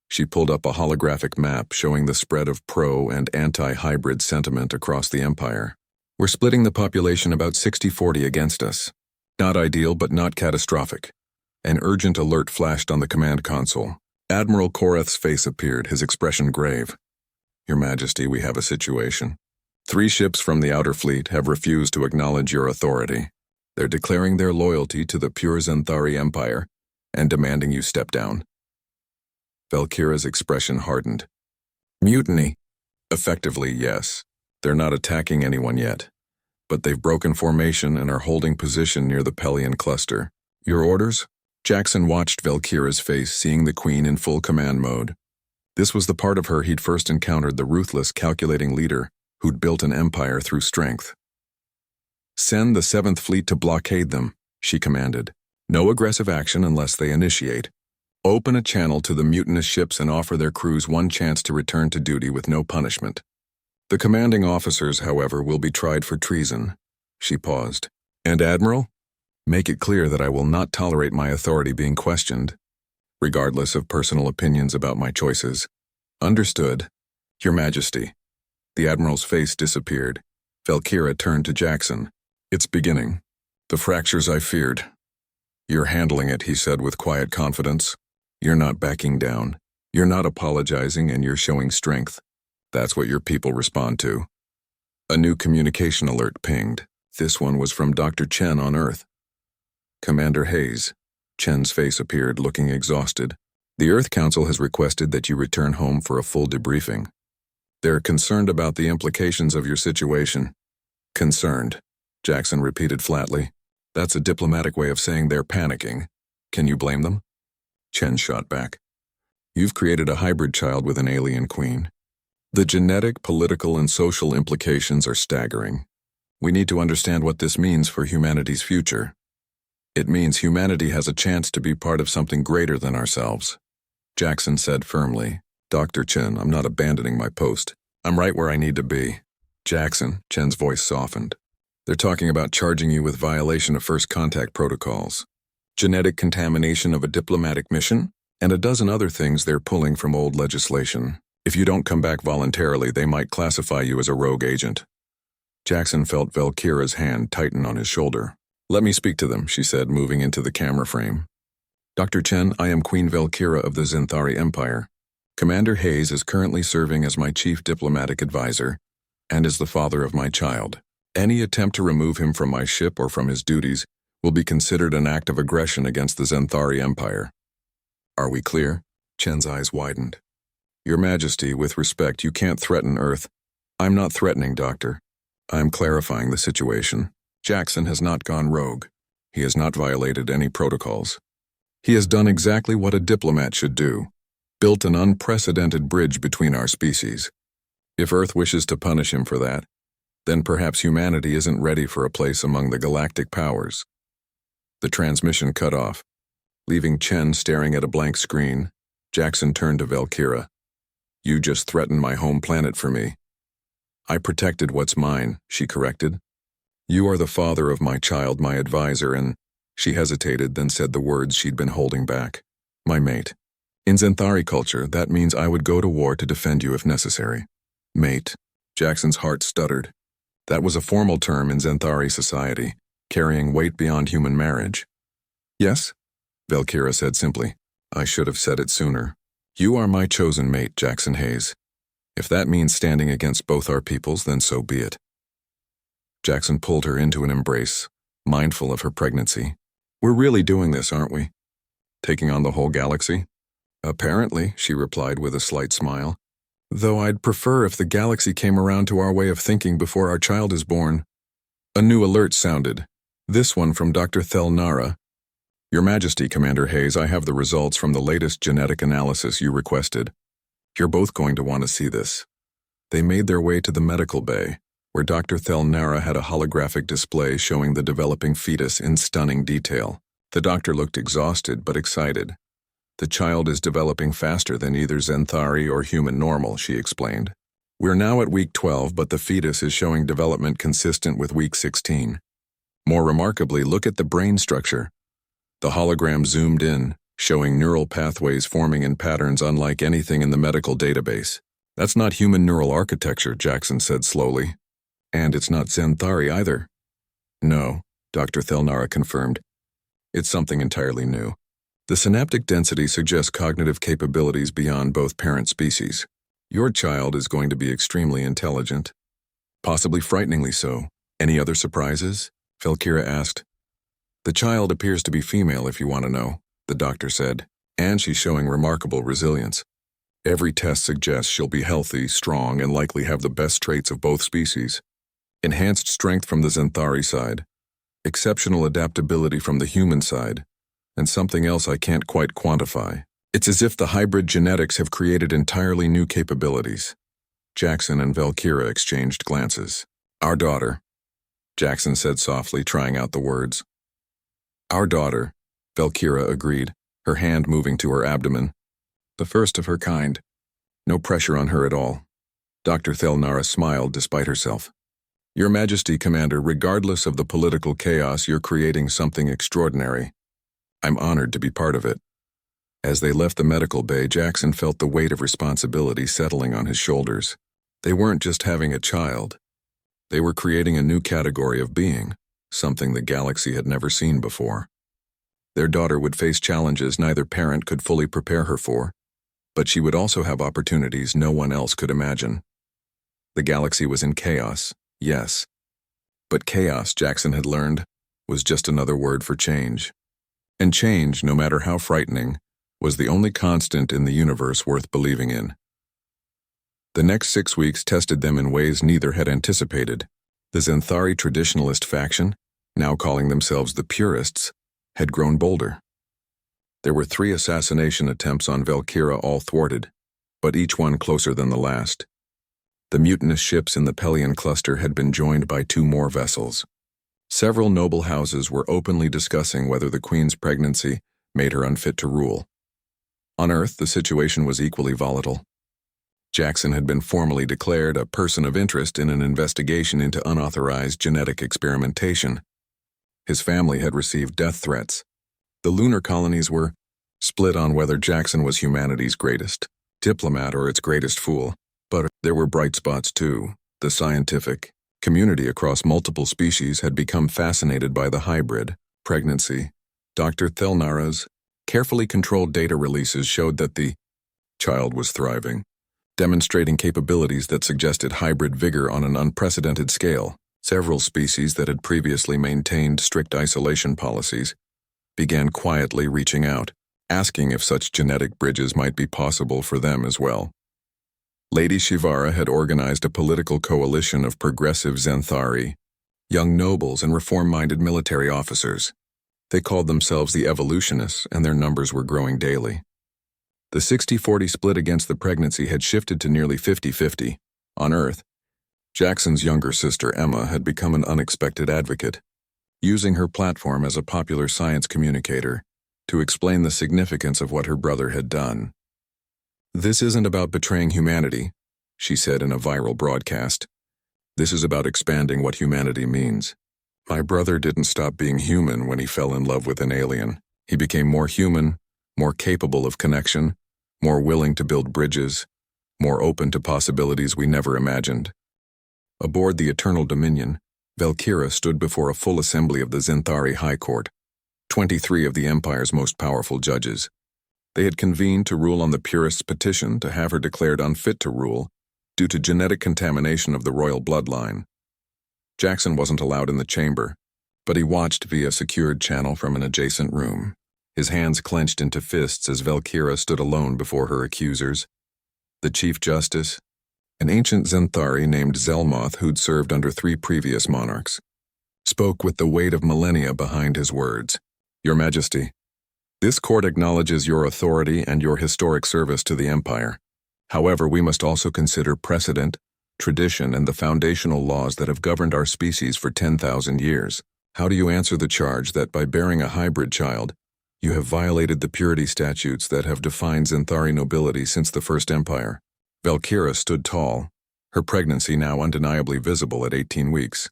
She pulled up a holographic map showing the spread of pro- and anti-hybrid sentiment across the empire. We're splitting the population about 60-40 against us. Not ideal, but not catastrophic. An urgent alert flashed on the command console. Admiral Koreth's face appeared, his expression grave. Your Majesty, we have a situation. 3 ships from the Outer Fleet have refused to acknowledge your authority. They're declaring their loyalty to the pure Xanthari Empire and demanding you step down. Valkyra's expression hardened. Mutiny? Effectively, yes. They're not attacking anyone yet, but they've broken formation and are holding position near the Pelion cluster. Your orders? Jackson watched Valkyra's face, seeing the Queen in full command mode. This was the part of her he'd first encountered, the ruthless, calculating leader who'd built an empire through strength. Send the 7th Fleet to blockade them, she commanded. No aggressive action unless they initiate. Open a channel to the mutinous ships and offer their crews one chance to return to duty with no punishment. The commanding officers, however, will be tried for treason. She paused. And Admiral? Make it clear that I will not tolerate my authority being questioned, regardless of personal opinions about my choices. Understood, Your Majesty. The Admiral's face disappeared. Valkyra turned to Jackson. It's beginning. The fractures I feared. You're handling it, he said with quiet confidence. You're not backing down. You're not apologizing, and you're showing strength. That's what your people respond to. A new communication alert pinged. This one was from Dr. Chen on Earth. Commander Hayes. Chen's face appeared, looking exhausted. The Earth Council has requested that you return home for a full debriefing. They're concerned about the implications of your situation. Concerned, Jackson repeated flatly. That's a diplomatic way of saying they're panicking. Can you blame them? Chen shot back. You've created a hybrid child with an alien queen. The genetic, political, and social implications are staggering. We need to understand what this means for humanity's future. It means humanity has a chance to be part of something greater than ourselves. Jackson said firmly, Dr. Chen, I'm not abandoning my post. I'm right where I need to be. Jackson, Chen's voice softened. They're talking about charging you with violation of first contact protocols, genetic contamination of a diplomatic mission, and a dozen other things they're pulling from old legislation. If you don't come back voluntarily, they might classify you as a rogue agent. Jackson felt Valkyra's hand tighten on his shoulder. Let me speak to them, she said, moving into the camera frame. Dr. Chen, I am Queen Valkyra of the Xanthari Empire. Commander Hayes is currently serving as my chief diplomatic advisor and is the father of my child. Any attempt to remove him from my ship or from his duties will be considered an act of aggression against the Xanthari Empire. Are we clear? Chen's eyes widened. Your Majesty, with respect, you can't threaten Earth. I'm not threatening, Doctor. I'm clarifying the situation. Jackson has not gone rogue. He has not violated any protocols. He has done exactly what a diplomat should do, built an unprecedented bridge between our species. If Earth wishes to punish him for that, then perhaps humanity isn't ready for a place among the galactic powers. The transmission cut off. Leaving Chen staring at a blank screen, Jackson turned to Valkyra. You just threatened my home planet for me. I protected what's mine, she corrected. You are the father of my child, my advisor, and she hesitated, then said the words she'd been holding back. My mate. In Xanthari culture, that means I would go to war to defend you if necessary. Mate. Jackson's heart stuttered. That was a formal term in Xanthari society, carrying weight beyond human marriage. Yes? Valkyra said simply. I should have said it sooner. You are my chosen mate, Jackson Hayes. If that means standing against both our peoples, then so be it. Jackson pulled her into an embrace, mindful of her pregnancy. We're really doing this, aren't we? Taking on the whole galaxy? Apparently, she replied with a slight smile. Though I'd prefer if the galaxy came around to our way of thinking before our child is born. A new alert sounded. This one from Dr. Thel Nara. Your Majesty, Commander Hayes, I have the results from the latest genetic analysis you requested. You're both going to want to see this. They made their way to the medical bay, where Dr. Thel Nara had a holographic display showing the developing fetus in stunning detail. The doctor looked exhausted but excited. The child is developing faster than either Xanthari or human normal, she explained. We're now at week 12, but the fetus is showing development consistent with week 16. More remarkably, look at the brain structure. The hologram zoomed in, showing neural pathways forming in patterns unlike anything in the medical database. That's not human neural architecture, Jackson said slowly. And it's not Xanthari either. No, Dr. Thelnara confirmed. It's something entirely new. The synaptic density suggests cognitive capabilities beyond both parent species. Your child is going to be extremely intelligent, possibly frighteningly so. Any other surprises? Valkyra asked. The child appears to be female if you want to know, the doctor said, and she's showing remarkable resilience. Every test suggests she'll be healthy, strong, and likely have the best traits of both species. Enhanced strength from the Xanthari side, exceptional adaptability from the human side, and something else I can't quite quantify. It's as if the hybrid genetics have created entirely new capabilities. Jackson and Valkyra exchanged glances. Our daughter, Jackson said softly, trying out the words. Our daughter, Valkyra agreed, her hand moving to her abdomen. The first of her kind. No pressure on her at all. Dr. Thelnara smiled despite herself. Your Majesty, Commander, regardless of the political chaos, you're creating something extraordinary. I'm honored to be part of it. As they left the medical bay, Jackson felt the weight of responsibility settling on his shoulders. They weren't just having a child. They were creating a new category of being, something the galaxy had never seen before. Their daughter would face challenges neither parent could fully prepare her for, but she would also have opportunities no one else could imagine. The galaxy was in chaos, yes. But chaos, Jackson had learned, was just another word for change. And change, no matter how frightening, was the only constant in the universe worth believing in. The next 6 weeks tested them in ways neither had anticipated. The Xanthari traditionalist faction, now calling themselves the Purists, had grown bolder. There were 3 assassination attempts on Valkyra, all thwarted, but each one closer than the last. The mutinous ships in the Pelion cluster had been joined by 2 more vessels. Several noble houses were openly discussing whether the Queen's pregnancy made her unfit to rule. On Earth, the situation was equally volatile. Jackson had been formally declared a person of interest in an investigation into unauthorized genetic experimentation. His family had received death threats. The lunar colonies were split on whether Jackson was humanity's greatest diplomat or its greatest fool. But there were bright spots too. The scientific community across multiple species had become fascinated by the hybrid pregnancy. Dr. Thelnara's carefully controlled data releases showed that the child was thriving, demonstrating capabilities that suggested hybrid vigor on an unprecedented scale. Several species that had previously maintained strict isolation policies began quietly reaching out, asking if such genetic bridges might be possible for them as well. Lady Shivara had organized a political coalition of progressive Xanthari, young nobles and reform-minded military officers. They called themselves the Evolutionists, and their numbers were growing daily. The 60-40 split against the pregnancy had shifted to nearly 50-50. On Earth, Jackson's younger sister Emma had become an unexpected advocate, using her platform as a popular science communicator to explain the significance of what her brother had done. This isn't about betraying humanity, she said in a viral broadcast. This is about expanding what humanity means. My brother didn't stop being human when he fell in love with an alien. He became more human, more capable of connection, more willing to build bridges, more open to possibilities we never imagined. Aboard the Eternal Dominion, Valkyra stood before a full assembly of the Xanthari High Court, 23 of the Empire's most powerful judges. They had convened to rule on the Purists' petition to have her declared unfit to rule due to genetic contamination of the royal bloodline. Jackson wasn't allowed in the chamber, but he watched via secured channel from an adjacent room, his hands clenched into fists as Valkyra stood alone before her accusers. The Chief Justice, an ancient Xanthari named Zelmoth who'd served under 3 previous monarchs, spoke with the weight of millennia behind his words. Your Majesty, this court acknowledges your authority and your historic service to the Empire. However, we must also consider precedent, tradition, and the foundational laws that have governed our species for 10,000 years. How do you answer the charge that by bearing a hybrid child, you have violated the purity statutes that have defined Xanthari nobility since the First Empire? Valkyra stood tall, her pregnancy now undeniably visible at 18 weeks,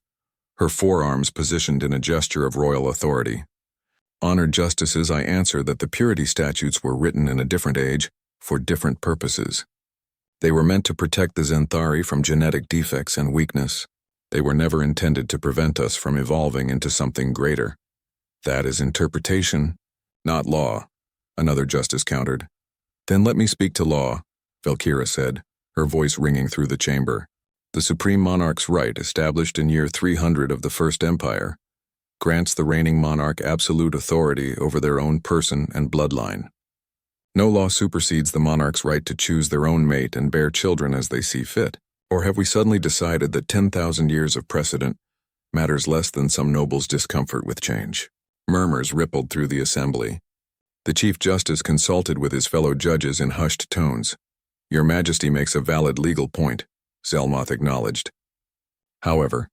her forearms positioned in a gesture of royal authority. Honored justices, I answer that the purity statutes were written in a different age for different purposes. They were meant to protect the Xanthari from genetic defects and weakness. They were never intended to prevent us from evolving into something greater. That is interpretation, not law, another justice countered. Then let me speak to law, Valkyra said, her voice ringing through the chamber. The Supreme Monarch's right, established in year 300 of the First Empire, grants the reigning monarch absolute authority over their own person and bloodline. No law supersedes the monarch's right to choose their own mate and bear children as they see fit. Or have we suddenly decided that 10,000 years of precedent matters less than some noble's discomfort with change? Murmurs rippled through the assembly. The Chief Justice consulted with his fellow judges in hushed tones. "Your Majesty makes a valid legal point," Zelmoth acknowledged. However,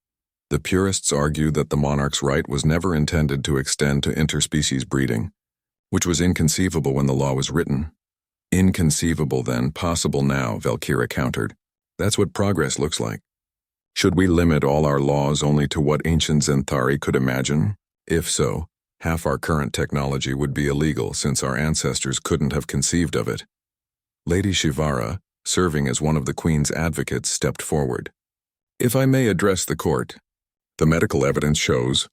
the purists argue that the monarch's right was never intended to extend to interspecies breeding, which was inconceivable when the law was written. Inconceivable then, possible now, Valkyra countered. That's what progress looks like. Should we limit all our laws only to what ancient Zenthari could imagine? If so, half our current technology would be illegal since our ancestors couldn't have conceived of it. Lady Shivara, serving as one of the Queen's advocates, stepped forward. "If I may address the court, the medical evidence shows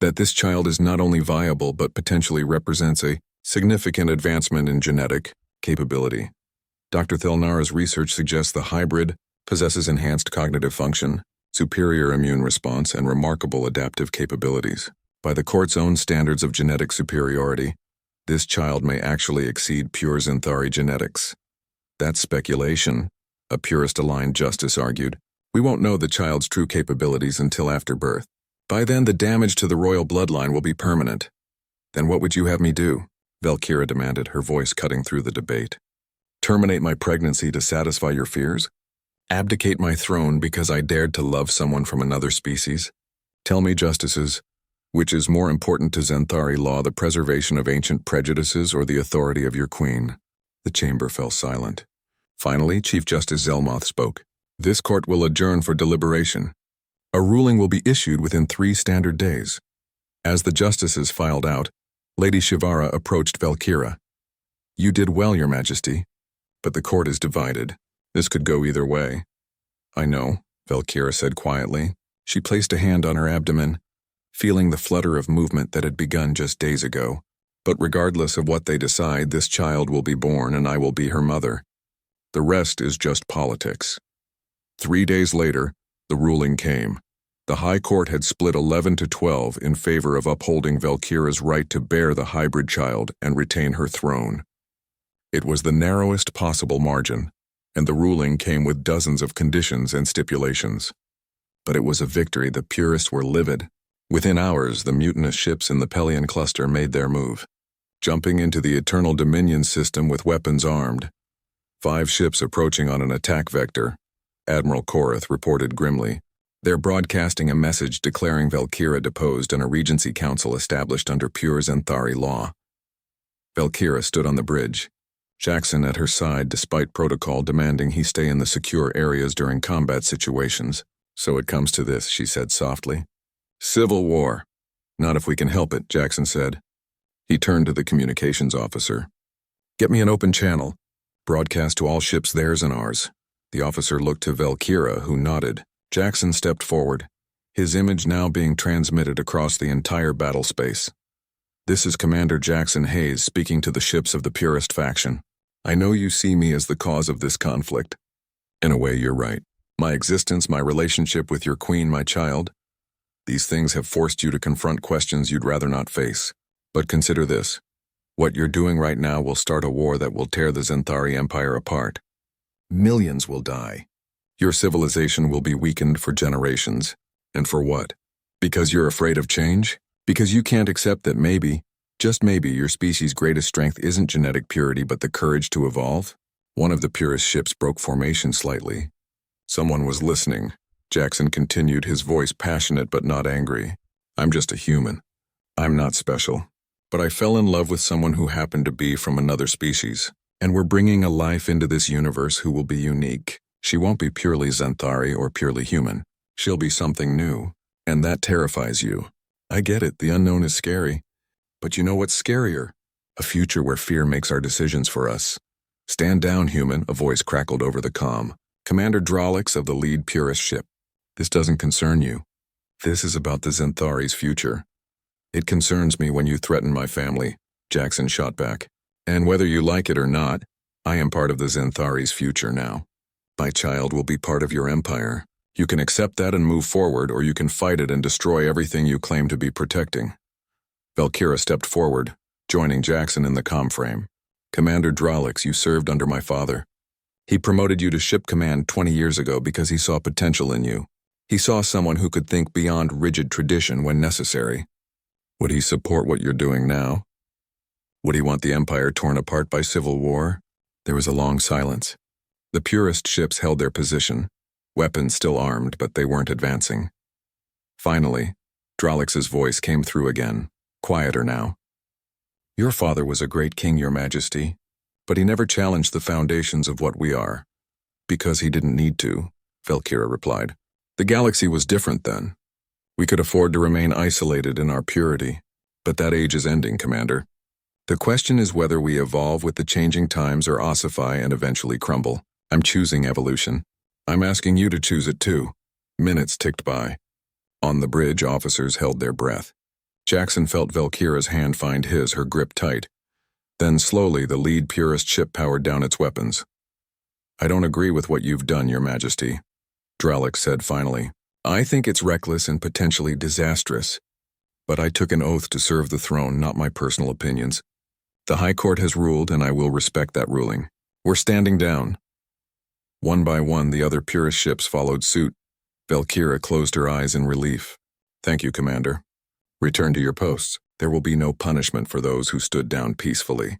that this child is not only viable but potentially represents a significant advancement in genetic capability. Dr. Thelnara's research suggests the hybrid possesses enhanced cognitive function, superior immune response, and remarkable adaptive capabilities. By the court's own standards of genetic superiority, this child may actually exceed pure Zenthari genetics." "That's speculation," a purist-aligned justice argued. "We won't know the child's true capabilities until after birth. By then, the damage to the royal bloodline will be permanent." "Then what would you have me do?" Valkyra demanded, her voice cutting through the debate. "Terminate my pregnancy to satisfy your fears? Abdicate my throne because I dared to love someone from another species? Tell me, justices, which is more important to Zenthari law, the preservation of ancient prejudices or the authority of your queen?" The chamber fell silent. Finally, Chief Justice Zelmoth spoke. "This court will adjourn for deliberation. A ruling will be issued within 3 standard days." As the justices filed out, Lady Shivara approached Valkyra. "You did well, Your Majesty, but the court is divided. This could go either way." "I know," Valkyra said quietly. She placed a hand on her abdomen, feeling the flutter of movement that had begun just days ago. "But regardless of what they decide, this child will be born and I will be her mother. The rest is just politics." 3 days later, the ruling came. The High Court had split 11 to 12 in favor of upholding Valkyra's right to bear the hybrid child and retain her throne. It was the narrowest possible margin, and the ruling came with dozens of conditions and stipulations. But it was a victory the purists were livid. Within hours, the mutinous ships in the Pelion cluster made their move, jumping into the Eternal Dominion system with weapons armed. 5 ships approaching on an attack vector, Admiral Korath reported grimly. They're broadcasting a message declaring Valkyra deposed and a Regency Council established under pure Zenthari law. Valkyra stood on the bridge, Jackson at her side despite protocol demanding he stay in the secure areas during combat situations. "So it comes to this," she said softly. "Civil war. Not if we can help it," Jackson said. He turned to the communications officer. "Get me an open channel. Broadcast to all ships, theirs and ours." The officer looked to Valkyra, who nodded. Jackson stepped forward, his image now being transmitted across the entire battle space. "This is Commander Jackson Hayes speaking to the ships of the Purist faction. I know you see me as the cause of this conflict. In a way, you're right. My existence, my relationship with your queen, my child. These things have forced you to confront questions you'd rather not face. But consider this. What you're doing right now will start a war that will tear the Zenthari Empire apart. Millions will die. Your civilization will be weakened for generations. And for what? Because you're afraid of change? Because you can't accept that maybe, just maybe, your species' greatest strength isn't genetic purity but the courage to evolve?" One of the Purist ships broke formation slightly. "Someone was listening," Jackson continued, his voice passionate but not angry. "I'm just a human. I'm not special. But I fell in love with someone who happened to be from another species. And we're bringing a life into this universe who will be unique. She won't be purely Zenthari or purely human. She'll be something new. And that terrifies you. I get it, the unknown is scary. But you know what's scarier? A future where fear makes our decisions for us. Stand down, human," a voice crackled over the comm. "Commander Drolix of the lead Purist ship. This doesn't concern you. This is about the Zenthari's future." "It concerns me when you threaten my family," Jackson shot back. "And whether you like it or not, I am part of the Zenthari's future now." My child will be part of your empire. You can accept that and move forward, or you can fight it and destroy everything you claim to be protecting. Valkyra stepped forward, joining Jackson in the comm frame. Commander Drolix, you served under my father. He promoted you to ship command 20 years ago because he saw potential in you. He saw someone who could think beyond rigid tradition when necessary. Would he support what you're doing now? Would he want the Empire torn apart by civil war? There was a long silence. The purist ships held their position, weapons still armed, but they weren't advancing. Finally, Drolix's voice came through again, quieter now. Your father was a great king, Your Majesty, but he never challenged the foundations of what we are. Because he didn't need to, Valkyra replied. The galaxy was different then. We could afford to remain isolated in our purity, but that age is ending, Commander. The question is whether we evolve with the changing times or ossify and eventually crumble. I'm choosing evolution. I'm asking you to choose it too. Minutes ticked by. On the bridge, officers held their breath. Jackson felt Valkyra's hand find his, her grip tight. Then slowly the lead purist ship powered down its weapons. I don't agree with what you've done, Your Majesty, Drolix said finally. I think it's reckless and potentially disastrous. But I took an oath to serve the throne, not my personal opinions. The High Court has ruled, and I will respect that ruling. We're standing down. One by one, the other purist ships followed suit. Valkyra closed her eyes in relief. Thank you, Commander. Return to your posts. There will be no punishment for those who stood down peacefully.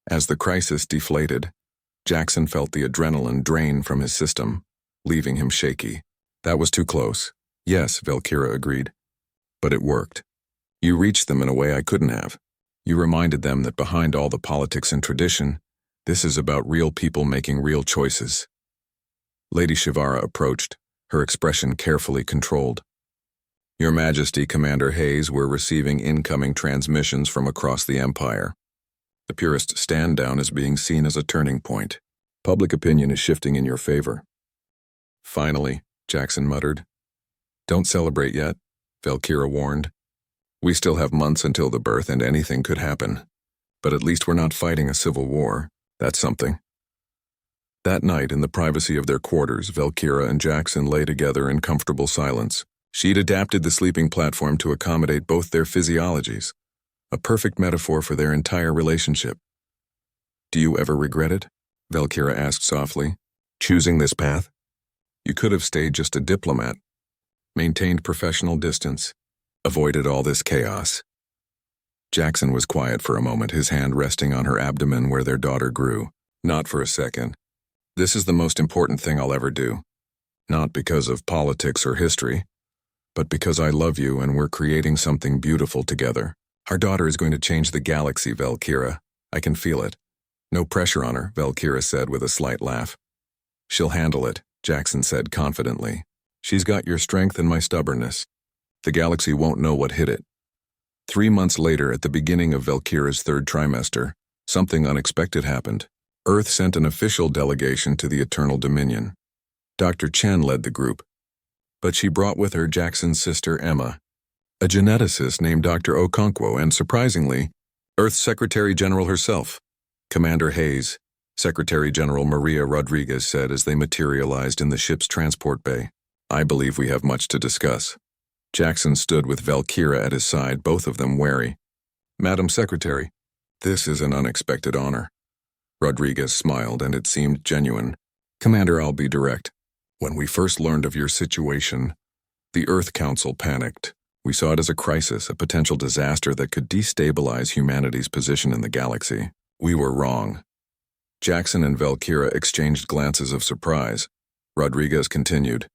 As the crisis deflated, Jackson felt the adrenaline drain from his system, leaving him shaky. That was too close. Yes, Valkyra agreed. But it worked. You reached them in a way I couldn't have. You reminded them that behind all the politics and tradition, this is about real people making real choices. Lady Shivara approached, her expression carefully controlled. Your Majesty, Commander Hayes, we're receiving incoming transmissions from across the Empire. The purist stand-down is being seen as a turning point. Public opinion is shifting in your favor. Finally, Jackson muttered. Don't celebrate yet, Valkyra warned. We still have months until the birth and anything could happen. But at least we're not fighting a civil war. That's something. That night, in the privacy of their quarters, Valkyra and Jackson lay together in comfortable silence. She'd adapted the sleeping platform to accommodate both their physiologies, a perfect metaphor for their entire relationship. Do you ever regret it? Valkyra asked softly. Choosing this path? You could have stayed just a diplomat, maintained professional distance, avoided all this chaos. Jackson was quiet for a moment, his hand resting on her abdomen where their daughter grew. Not for a second. This is the most important thing I'll ever do. Not because of politics or history, but because I love you and we're creating something beautiful together. Our daughter is going to change the galaxy, Valkyra. I can feel it. No pressure on her, Valkyra said with a slight laugh. She'll handle it, Jackson said confidently. She's got your strength and my stubbornness. The galaxy won't know what hit it. 3 months later, at the beginning of Valkyra's third trimester, something unexpected happened. Earth sent an official delegation to the Eternal Dominion. Dr. Chen led the group, but she brought with her Jackson's sister Emma, a geneticist named Dr. Okonkwo, and surprisingly, Earth's Secretary General herself, Commander Hayes, Secretary General Maria Rodriguez said as they materialized in the ship's transport bay. I believe we have much to discuss. Jackson stood with Valkyra at his side, both of them wary. Madam Secretary, this is an unexpected honor. Rodriguez smiled, and it seemed genuine. Commander, I'll be direct. When we first learned of your situation, the Earth Council panicked. We saw it as a crisis, a potential disaster that could destabilize humanity's position in the galaxy. We were wrong. Jackson and Valkyra exchanged glances of surprise. Rodriguez continued.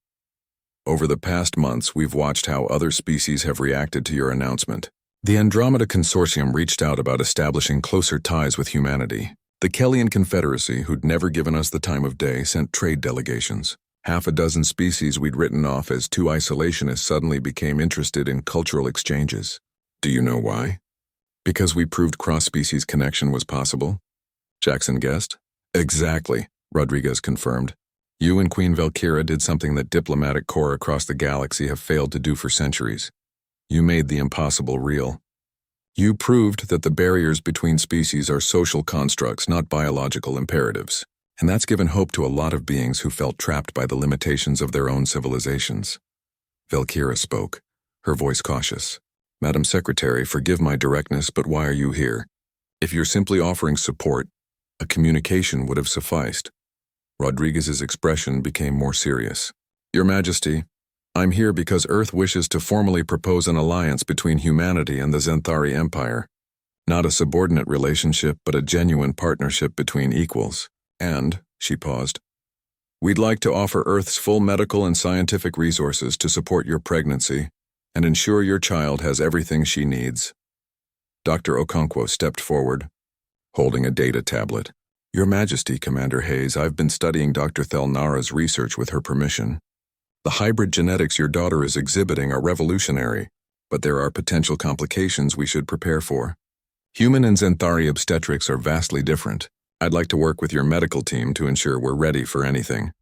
Over the past months, we've watched how other species have reacted to your announcement. The Andromeda Consortium reached out about establishing closer ties with humanity. The Kellian Confederacy, who'd never given us the time of day, sent trade delegations. Half a dozen species we'd written off as too isolationists suddenly became interested in cultural exchanges. Do you know why? Because we proved cross-species connection was possible? Jackson guessed. Exactly, Rodriguez confirmed. You and Queen Valkyra did something that diplomatic corps across the galaxy have failed to do for centuries. You made the impossible real. You proved that the barriers between species are social constructs, not biological imperatives. And that's given hope to a lot of beings who felt trapped by the limitations of their own civilizations. Valkyra spoke, her voice cautious. Madam Secretary, forgive my directness, but why are you here? If you're simply offering support, a communication would have sufficed. Rodriguez's expression became more serious. Your Majesty, I'm here because Earth wishes to formally propose an alliance between humanity and the Zenthari Empire. Not a subordinate relationship, but a genuine partnership between equals. And, she paused, we'd like to offer Earth's full medical and scientific resources to support your pregnancy and ensure your child has everything she needs. Dr. Okonkwo stepped forward, holding a data tablet. Your Majesty, Commander Hayes, I've been studying Dr. Thelnara's research with her permission. The hybrid genetics your daughter is exhibiting are revolutionary, but there are potential complications we should prepare for. Human and Zenthari obstetrics are vastly different. I'd like to work with your medical team to ensure we're ready for anything.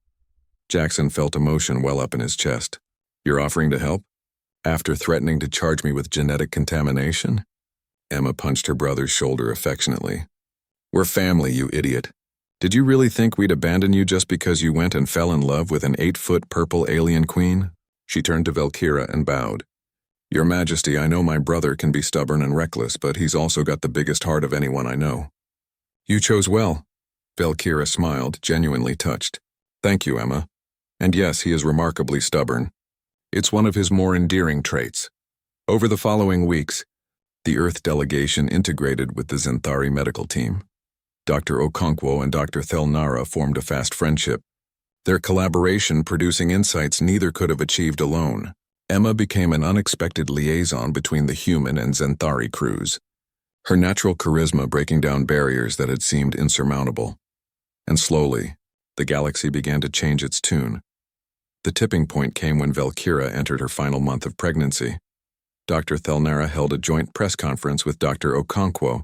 Jackson felt emotion well up in his chest. You're offering to help? After threatening to charge me with genetic contamination? Emma punched her brother's shoulder affectionately. We're family, you idiot. Did you really think we'd abandon you just because you went and fell in love with an 8-foot purple alien queen? She turned to Valkyra and bowed. Your Majesty, I know my brother can be stubborn and reckless, but he's also got the biggest heart of anyone I know. You chose well. Valkyra smiled, genuinely touched. Thank you, Emma. And yes, he is remarkably stubborn. It's one of his more endearing traits. Over the following weeks, the Earth delegation integrated with the Zenthari medical team. Dr. Okonkwo and Dr. Thelnara formed a fast friendship, their collaboration producing insights neither could have achieved alone. Emma became an unexpected liaison between the human and Zenthari crews, her natural charisma breaking down barriers that had seemed insurmountable. And slowly, the galaxy began to change its tune. The tipping point came when Valkyra entered her final month of pregnancy. Dr. Thelnara held a joint press conference with Dr. Okonkwo,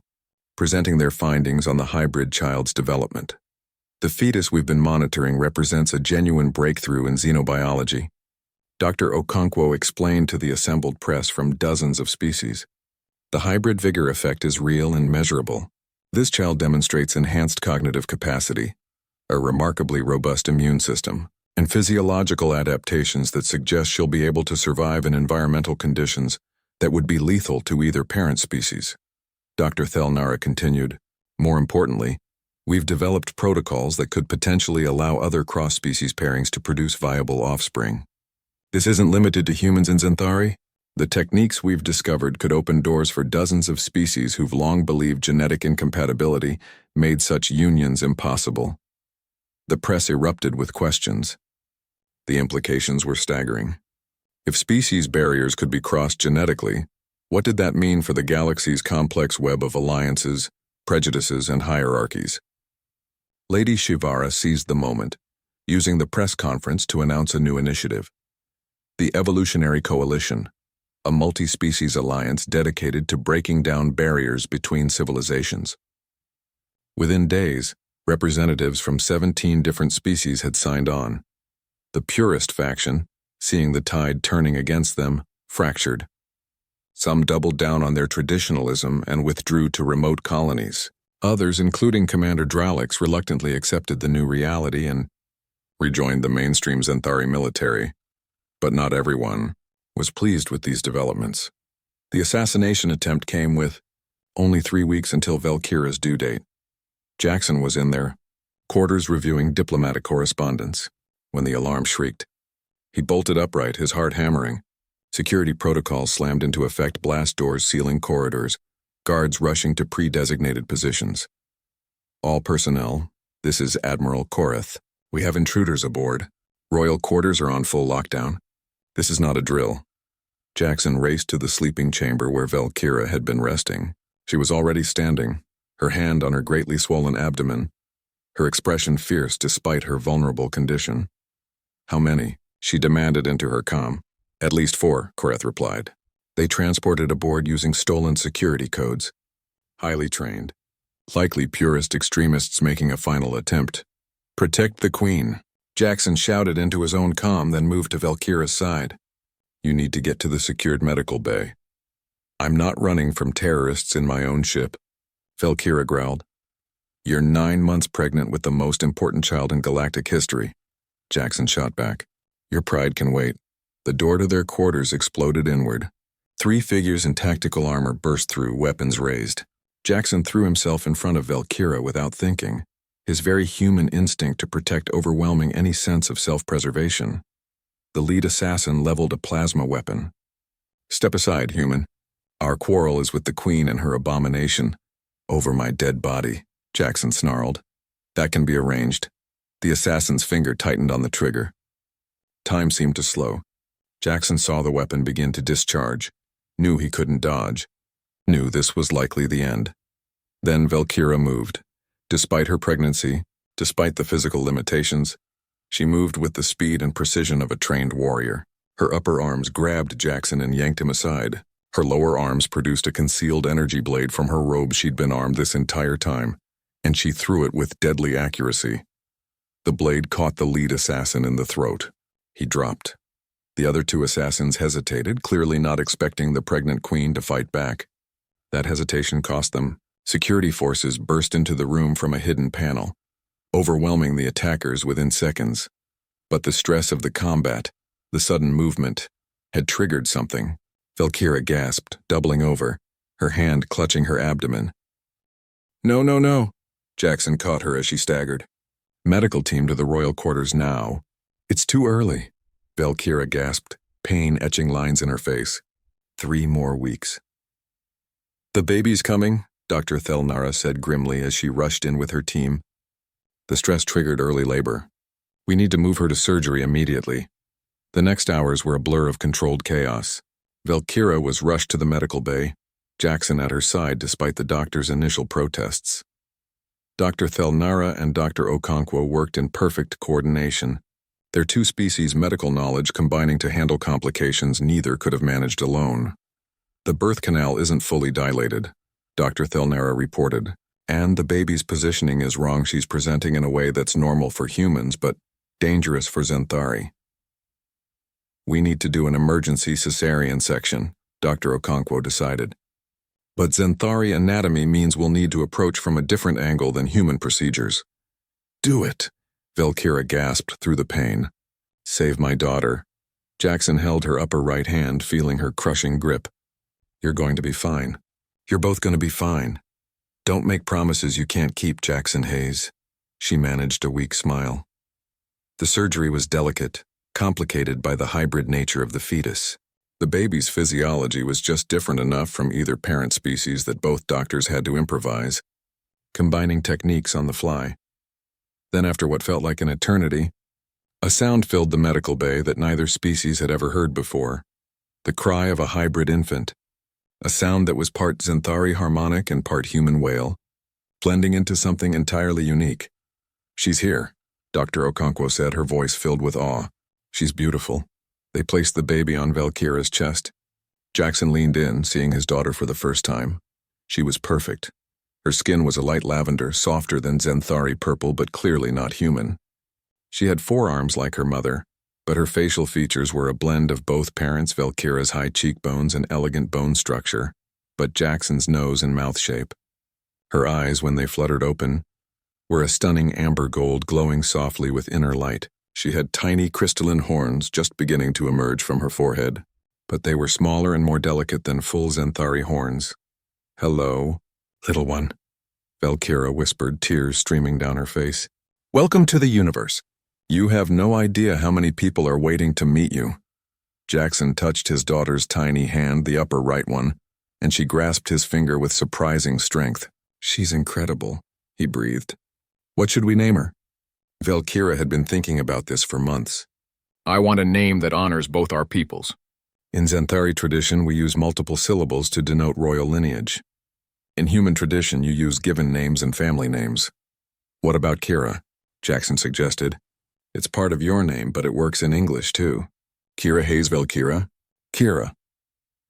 presenting their findings on the hybrid child's development. The fetus we've been monitoring represents a genuine breakthrough in xenobiology. Dr. Okonkwo explained to the assembled press from dozens of species. The hybrid vigor effect is real and measurable. This child demonstrates enhanced cognitive capacity, a remarkably robust immune system, and physiological adaptations that suggest she'll be able to survive in environmental conditions that would be lethal to either parent species. Dr. Thelnara continued, more importantly, we've developed protocols that could potentially allow other cross-species pairings to produce viable offspring. This isn't limited to humans and Zenthari. The techniques we've discovered could open doors for dozens of species who've long believed genetic incompatibility made such unions impossible. The press erupted with questions. The implications were staggering. If species barriers could be crossed genetically, what did that mean for the galaxy's complex web of alliances, prejudices, and hierarchies? Lady Shivara seized the moment, using the press conference to announce a new initiative. The Evolutionary Coalition, a multi-species alliance dedicated to breaking down barriers between civilizations. Within days, representatives from 17 different species had signed on. The purist faction, seeing the tide turning against them, fractured. Some doubled down on their traditionalism and withdrew to remote colonies. Others, including Commander Dralix, reluctantly accepted the new reality and rejoined the mainstream Zenthari military. But not everyone was pleased with these developments. The assassination attempt came with only 3 weeks until Valkyra's due date. Jackson was in their quarters reviewing diplomatic correspondence when the alarm shrieked. He bolted upright, his heart hammering. Security protocols slammed into effect, blast doors sealing corridors, guards rushing to pre-designated positions. All personnel, this is Admiral Korath. We have intruders aboard. Royal quarters are on full lockdown. This is not a drill. Jackson raced to the sleeping chamber where Valkyra had been resting. She was already standing, her hand on her greatly swollen abdomen, her expression fierce despite her vulnerable condition. How many? She demanded into her comm. At least 4, Korath replied. They transported aboard using stolen security codes. Highly trained. Likely purist extremists making a final attempt. Protect the Queen. Jackson shouted into his own comm, then moved to Valkyra's side. You need to get to the secured medical bay. I'm not running from terrorists in my own ship, Valkyra growled. You're 9 months pregnant with the most important child in galactic history. Jackson shot back. Your pride can wait. The door to their quarters exploded inward. 3 figures in tactical armor burst through, weapons raised. Jackson threw himself in front of Valkyra without thinking, his very human instinct to protect overwhelming any sense of self-preservation. The lead assassin leveled a plasma weapon. Step aside, human. Our quarrel is with the Queen and her abomination. Over my dead body, Jackson snarled. That can be arranged. The assassin's finger tightened on the trigger. Time seemed to slow. Jackson saw the weapon begin to discharge, knew he couldn't dodge, knew this was likely the end. Then Valkyra moved. Despite her pregnancy, despite the physical limitations, she moved with the speed and precision of a trained warrior. Her upper arms grabbed Jackson and yanked him aside. Her lower arms produced a concealed energy blade from her robe. She'd been armed this entire time, and she threw it with deadly accuracy. The blade caught the lead assassin in the throat. He dropped. The other 2 assassins hesitated, clearly not expecting the pregnant queen to fight back. That hesitation cost them. Security forces burst into the room from a hidden panel, overwhelming the attackers within seconds. But the stress of the combat, the sudden movement, had triggered something. Valkyra gasped, doubling over, her hand clutching her abdomen. No, no, no. Jackson caught her as she staggered. Medical team to the royal quarters now. It's too early. Valkyra gasped, pain etching lines in her face. 3 more weeks. The baby's coming, Dr. Thelnara said grimly as she rushed in with her team. The stress triggered early labor. We need to move her to surgery immediately. The next hours were a blur of controlled chaos. Valkyra was rushed to the medical bay, Jackson at her side despite the doctor's initial protests. Dr. Thelnara and Dr. Okonkwo worked in perfect coordination, their 2 species' medical knowledge combining to handle complications neither could have managed alone. The birth canal isn't fully dilated, Dr. Thelnara reported, and the baby's positioning is wrong. She's presenting in a way that's normal for humans but dangerous for Zenthari. We need to do an emergency cesarean section, Dr. Okonkwo decided. But Zenthari anatomy means we'll need to approach from a different angle than human procedures. Do it, Valkyra gasped through the pain. Save my daughter. Jackson held her upper right hand, feeling her crushing grip. You're going to be fine. You're both going to be fine. Don't make promises you can't keep, Jackson Hayes. She managed a weak smile. The surgery was delicate, complicated by the hybrid nature of the fetus. The baby's physiology was just different enough from either parent species that both doctors had to improvise, combining techniques on the fly. Then, after what felt like an eternity, a sound filled the medical bay that neither species had ever heard before. The cry of a hybrid infant, a sound that was part Zenthari harmonic and part human wail, blending into something entirely unique. She's here, Dr. Okonkwo said, her voice filled with awe. She's beautiful. They placed the baby on Valkyra's chest. Jackson leaned in, seeing his daughter for the first time. She was perfect. Her skin was a light lavender, softer than Zenthari purple, but clearly not human. She had forearms like her mother, but her facial features were a blend of both parents, Valkyra's high cheekbones and elegant bone structure, but Jackson's nose and mouth shape. Her eyes, when they fluttered open, were a stunning amber gold glowing softly with inner light. She had tiny crystalline horns just beginning to emerge from her forehead, but they were smaller and more delicate than full Zenthari horns. Hello, little one, Valkyra whispered, tears streaming down her face. Welcome to the universe. You have no idea how many people are waiting to meet you. Jackson touched his daughter's tiny hand, the upper right one, and she grasped his finger with surprising strength. She's incredible, he breathed. What should we name her? Valkyra had been thinking about this for months. I want a name that honors both our peoples. In Zenthari tradition, we use multiple syllables to denote royal lineage. In human tradition, you use given names and family names. What about Kira? Jackson suggested. It's part of your name, but it works in English, too. Kira Hayes Valkyra? Kira.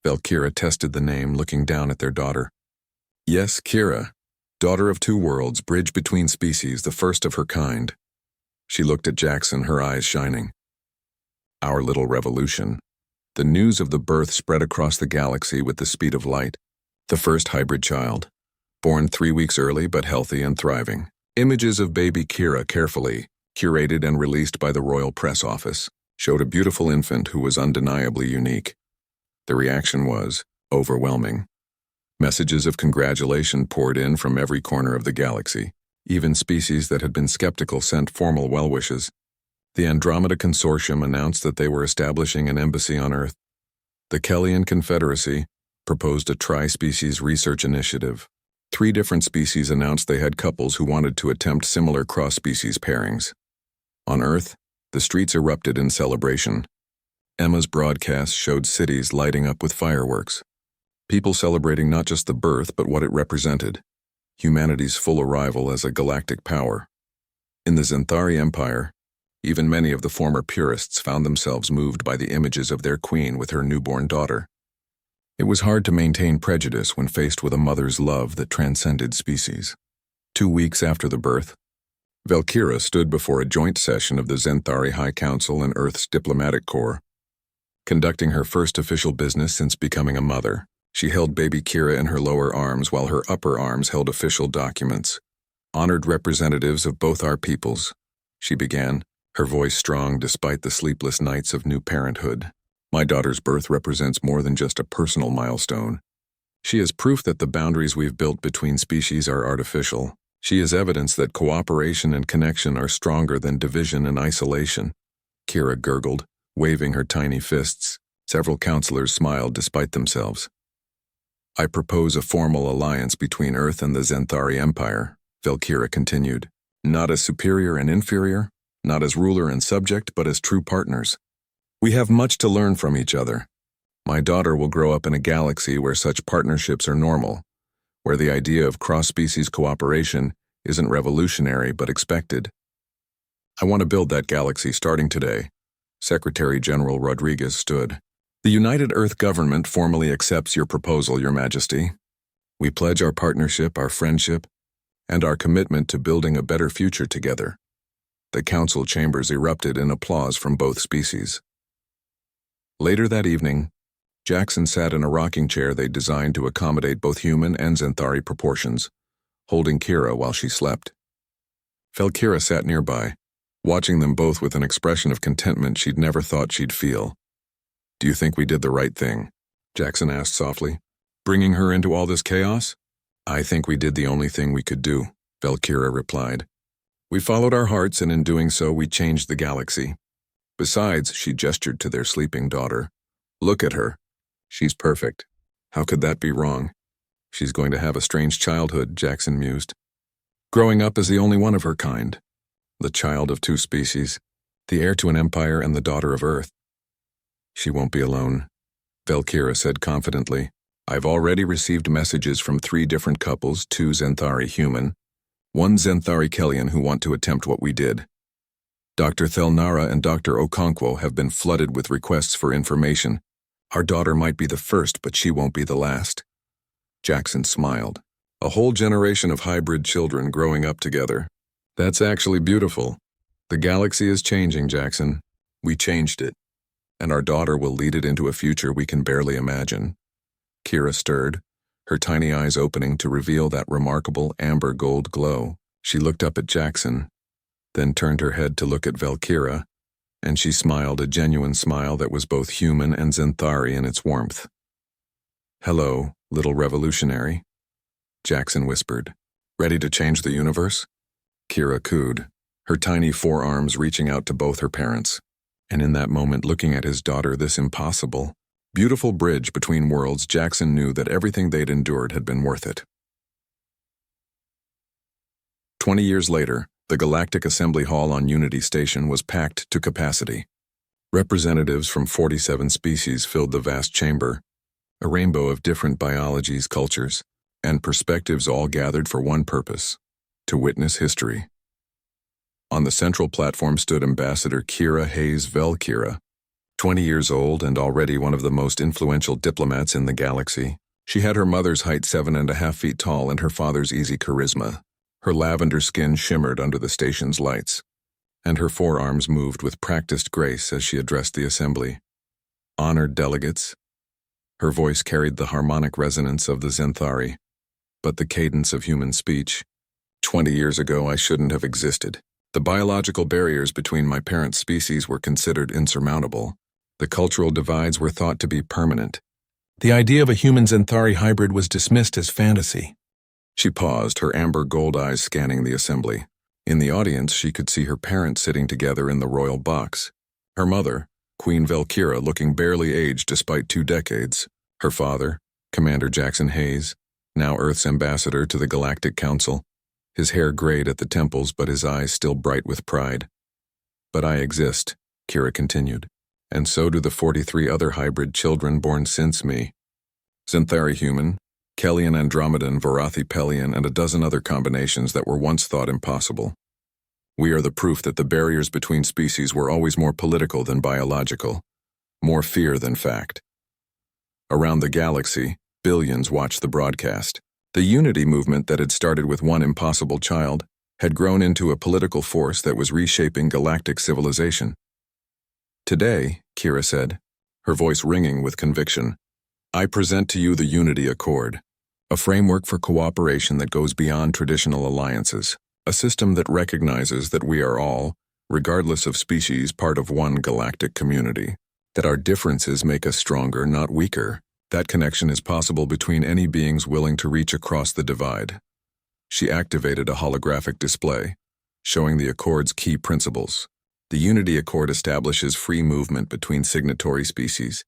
Valkyra tested the name, looking down at their daughter. Yes, Kira. Daughter of 2 worlds, bridge between species, the first of her kind. She looked at Jackson, her eyes shining. Our little revolution. The news of the birth spread across the galaxy with the speed of light. The first hybrid child. born 3 weeks early but healthy and thriving. Images of baby Kira, carefully curated and released by the Royal Press Office, showed a beautiful infant who was undeniably unique. The reaction was overwhelming. Messages of congratulation poured in from every corner of the galaxy. Even species that had been skeptical sent formal well wishes. The Andromeda Consortium announced that they were establishing an embassy on Earth. The Kellian Confederacy proposed a tri-species research initiative. 3 different species announced they had couples who wanted to attempt similar cross-species pairings. On Earth, the streets erupted in celebration. Emma's broadcast showed cities lighting up with fireworks. People celebrating not just the birth but what it represented, humanity's full arrival as a galactic power. In the Xanthari Empire, even many of the former purists found themselves moved by the images of their queen with her newborn daughter. It was hard to maintain prejudice when faced with a mother's love that transcended species. 2 weeks after the birth, Valkyra stood before a joint session of the Xanthari High Council and Earth's Diplomatic Corps. Conducting her first official business since becoming a mother, she held baby Kira in her lower arms while her upper arms held official documents. "Honored representatives of both our peoples," she began, her voice strong despite the sleepless nights of new parenthood. "My daughter's birth represents more than just a personal milestone. She is proof that the boundaries we've built between species are artificial. She is evidence that cooperation and connection are stronger than division and isolation." Kira gurgled, waving her tiny fists. Several counselors smiled despite themselves. "I propose a formal alliance between Earth and the Xanthari Empire," Valkyra continued. "Not as superior and inferior, not as ruler and subject, but as true partners. We have much to learn from each other. My daughter will grow up in a galaxy where such partnerships are normal, where the idea of cross-species cooperation isn't revolutionary but expected. I want to build that galaxy starting today." Secretary General Rodriguez stood. "The United Earth Government formally accepts your proposal, Your Majesty. We pledge our partnership, our friendship, and our commitment to building a better future together." The council chambers erupted in applause from both species. Later that evening, Jackson sat in a rocking chair they designed to accommodate both human and Xanthari proportions, holding Kira while she slept. Valkyra sat nearby, watching them both with an expression of contentment she'd never thought she'd feel. "Do you think we did the right thing?" Jackson asked softly. "Bringing her into all this chaos?" "I think we did the only thing we could do," Valkyra replied. "We followed our hearts, and in doing so we changed the galaxy. Besides," she gestured to their sleeping daughter, "look at her. She's perfect. How could that be wrong?" "She's going to have a strange childhood," Jackson mused. "Growing up as the only one of her kind. The child of 2 species, the heir to an empire and the daughter of Earth." "She won't be alone," Valkyra said confidently. "I've already received messages from 3 different couples, 2 Xanthari human, 1 Xanthari Kellian who want to attempt what we did. Dr. Thelnara and Dr. Okonkwo have been flooded with requests for information. Our daughter might be the first, but she won't be the last." Jackson smiled. "A whole generation of hybrid children growing up together. That's actually beautiful. The galaxy is changing, Jackson. We changed it. And our daughter will lead it into a future we can barely imagine." Kira stirred, her tiny eyes opening to reveal that remarkable amber gold glow. She looked up at Jackson, then turned her head to look at Valkyra, and she smiled a genuine smile that was both human and Xanthari in its warmth. "Hello, little revolutionary," Jackson whispered. "Ready to change the universe?" Kira cooed, her tiny forearms reaching out to both her parents. And in that moment, looking at his daughter, this impossible, beautiful bridge between worlds, Jackson knew that everything they'd endured had been worth it. 20 years later, the Galactic Assembly Hall on Unity Station was packed to capacity. Representatives from 47 species filled the vast chamber, a rainbow of different biologies, cultures, and perspectives all gathered for one purpose: to witness history. On the central platform stood Ambassador Kira Hayes Valkyra, 20 years old and already one of the most influential diplomats in the galaxy. She had her mother's height 7.5 feet tall and her father's easy charisma. Her lavender skin shimmered under the station's lights, and her forearms moved with practiced grace as she addressed the assembly. "Honored delegates." Her voice carried the harmonic resonance of the Xanthari. but the cadence of human speech. 20 years ago, I shouldn't have existed. The biological barriers between my parents' species were considered insurmountable. The cultural divides were thought to be permanent. The idea of a human-Xanthari hybrid was dismissed as fantasy. She paused, her amber gold eyes scanning the assembly. In the audience, she could see her parents sitting together in the royal box. Her mother, Queen Valkyra, looking barely aged despite 2 decades. Her father, Commander Jackson Hayes, now Earth's ambassador to the Galactic Council. His hair grayed at the temples, but his eyes still bright with pride. But I exist, Kira continued, and so do the 43 other hybrid children born since me. Xanthari human, Kellian Andromedan, Varathi Pelian, and a dozen other combinations that were once thought impossible. We are the proof that the barriers between species were always more political than biological, more fear than fact. Around the galaxy, billions watched the broadcast. The unity movement that had started with one impossible child had grown into a political force that was reshaping galactic civilization. Today, Kira said, her voice ringing with conviction, I present to you the Unity Accord, a framework for cooperation that goes beyond traditional alliances, a system that recognizes that we are all, regardless of species, part of one galactic community, that our differences make us stronger, not weaker. That connection is possible between any beings willing to reach across the divide. She activated a holographic display, showing the Accord's key principles. The Unity Accord establishes free movement between signatory species,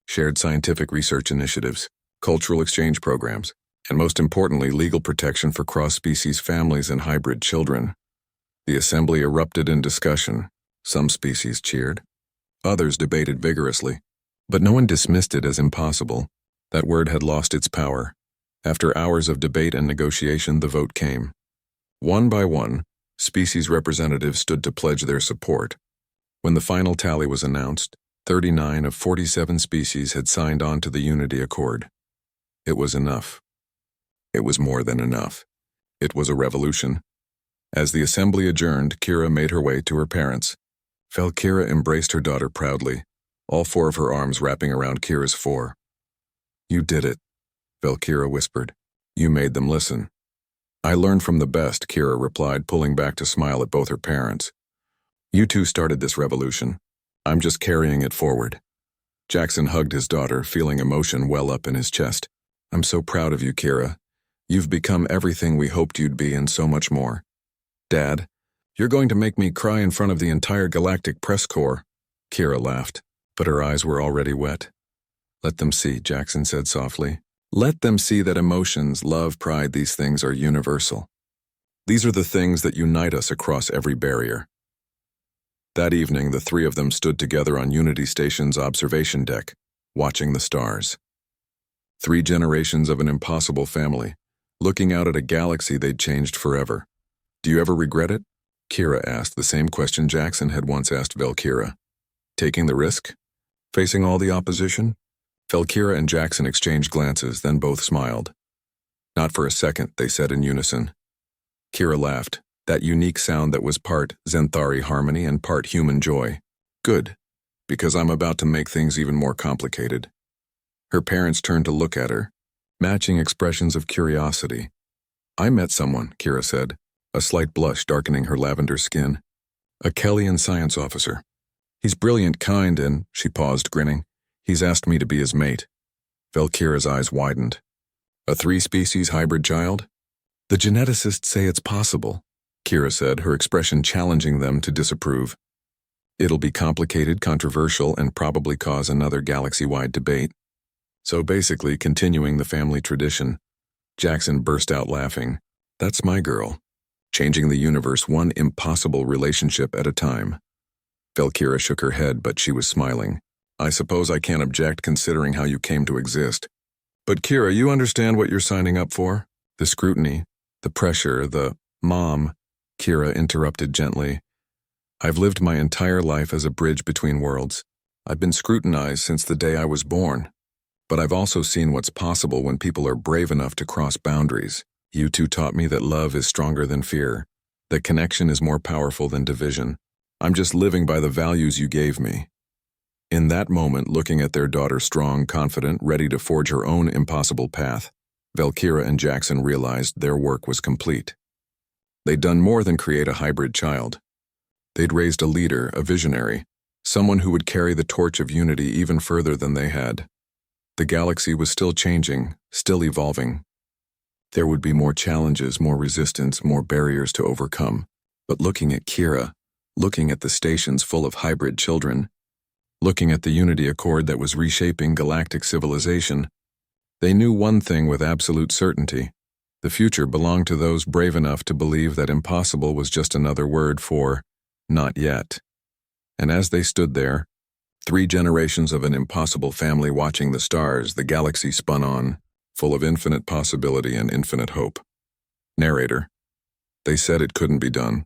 shared scientific research initiatives, cultural exchange programs, and most importantly, legal protection for cross-species families and hybrid children. The assembly erupted in discussion. Some species cheered. Others debated vigorously. But no one dismissed it as impossible. That word had lost its power. After hours of debate and negotiation, the vote came. One by one, species representatives stood to pledge their support. When the final tally was announced, 39 of 47 species had signed on to the Unity Accord. It was enough. It was more than enough. It was a revolution. As the assembly adjourned, Kira made her way to her parents. Valkyra embraced her daughter proudly, all 4 of her arms wrapping around Kira's fore. You did it, Valkyra whispered. You made them listen. I learned from the best, Kira replied, pulling back to smile at both her parents. You two started this revolution. I'm just carrying it forward. Jackson hugged his daughter, feeling emotion well up in his chest. I'm so proud of you, Kira. You've become everything we hoped you'd be and so much more. Dad, you're going to make me cry in front of the entire galactic press corps. Kira laughed, but her eyes were already wet. Let them see, Jackson said softly. Let them see that emotions, love, pride, these things are universal. These are the things that unite us across every barrier. That evening, the 3 of them stood together on Unity Station's observation deck, watching the stars. 3 generations of an impossible family, looking out at a galaxy they'd changed forever. Do you ever regret it? Kira asked the same question Jackson had once asked Valkyra. Taking the risk? Facing all the opposition? Valkyra and Jackson exchanged glances, then both smiled. Not for a second, they said in unison. Kira laughed, that unique sound that was part Xanthari harmony and part human joy. Good, because I'm about to make things even more complicated. Her parents turned to look at her, matching expressions of curiosity. I met someone, Kira said, a slight blush darkening her lavender skin. A Kellian science officer. He's brilliant, kind, and, she paused, grinning, he's asked me to be his mate. Valkyra's eyes widened. A 3-species hybrid child? The geneticists say it's possible, Kira said, her expression challenging them to disapprove. It'll be complicated, controversial, and probably cause another galaxy-wide debate. So basically, continuing the family tradition. Jackson burst out laughing. That's my girl. Changing the universe one impossible relationship at a time. Valkyra shook her head, but she was smiling. I suppose I can't object considering how you came to exist. But Kira, you understand what you're signing up for? The scrutiny, the pressure, the mom, Kira interrupted gently. I've lived my entire life as a bridge between worlds. I've been scrutinized since the day I was born. But I've also seen what's possible when people are brave enough to cross boundaries. You two taught me that love is stronger than fear, that connection is more powerful than division. I'm just living by the values you gave me. In that moment, looking at their daughter strong, confident, ready to forge her own impossible path, Valkyra and Jackson realized their work was complete. They'd done more than create a hybrid child. They'd raised a leader, a visionary, someone who would carry the torch of unity even further than they had. The galaxy was still changing, still evolving. There would be more challenges, more resistance, more barriers to overcome. But looking at Kira, looking at the stations full of hybrid children, looking at the Unity Accord that was reshaping galactic civilization, they knew one thing with absolute certainty. The future belonged to those brave enough to believe that impossible was just another word for not yet. And as they stood there, 3 generations of an impossible family watching the stars, the galaxy spun on, full of infinite possibility and infinite hope. Narrator. They said it couldn't be done.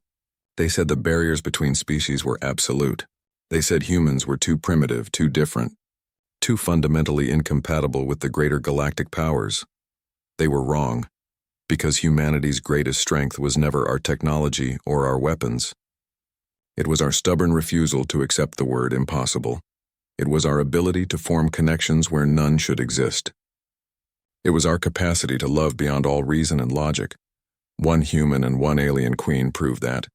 They said the barriers between species were absolute. They said humans were too primitive, too different, too fundamentally incompatible with the greater galactic powers. They were wrong, because humanity's greatest strength was never our technology or our weapons. It was our stubborn refusal to accept the word impossible. It was our ability to form connections where none should exist. It was our capacity to love beyond all reason and logic. One human and one alien queen proved that.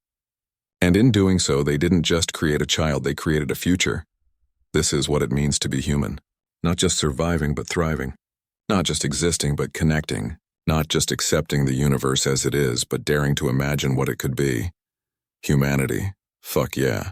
And in doing so, they didn't just create a child, they created a future. This is what it means to be human. Not just surviving, but thriving. Not just existing, but connecting. Not just accepting the universe as it is, but daring to imagine what it could be. Humanity. Fuck yeah.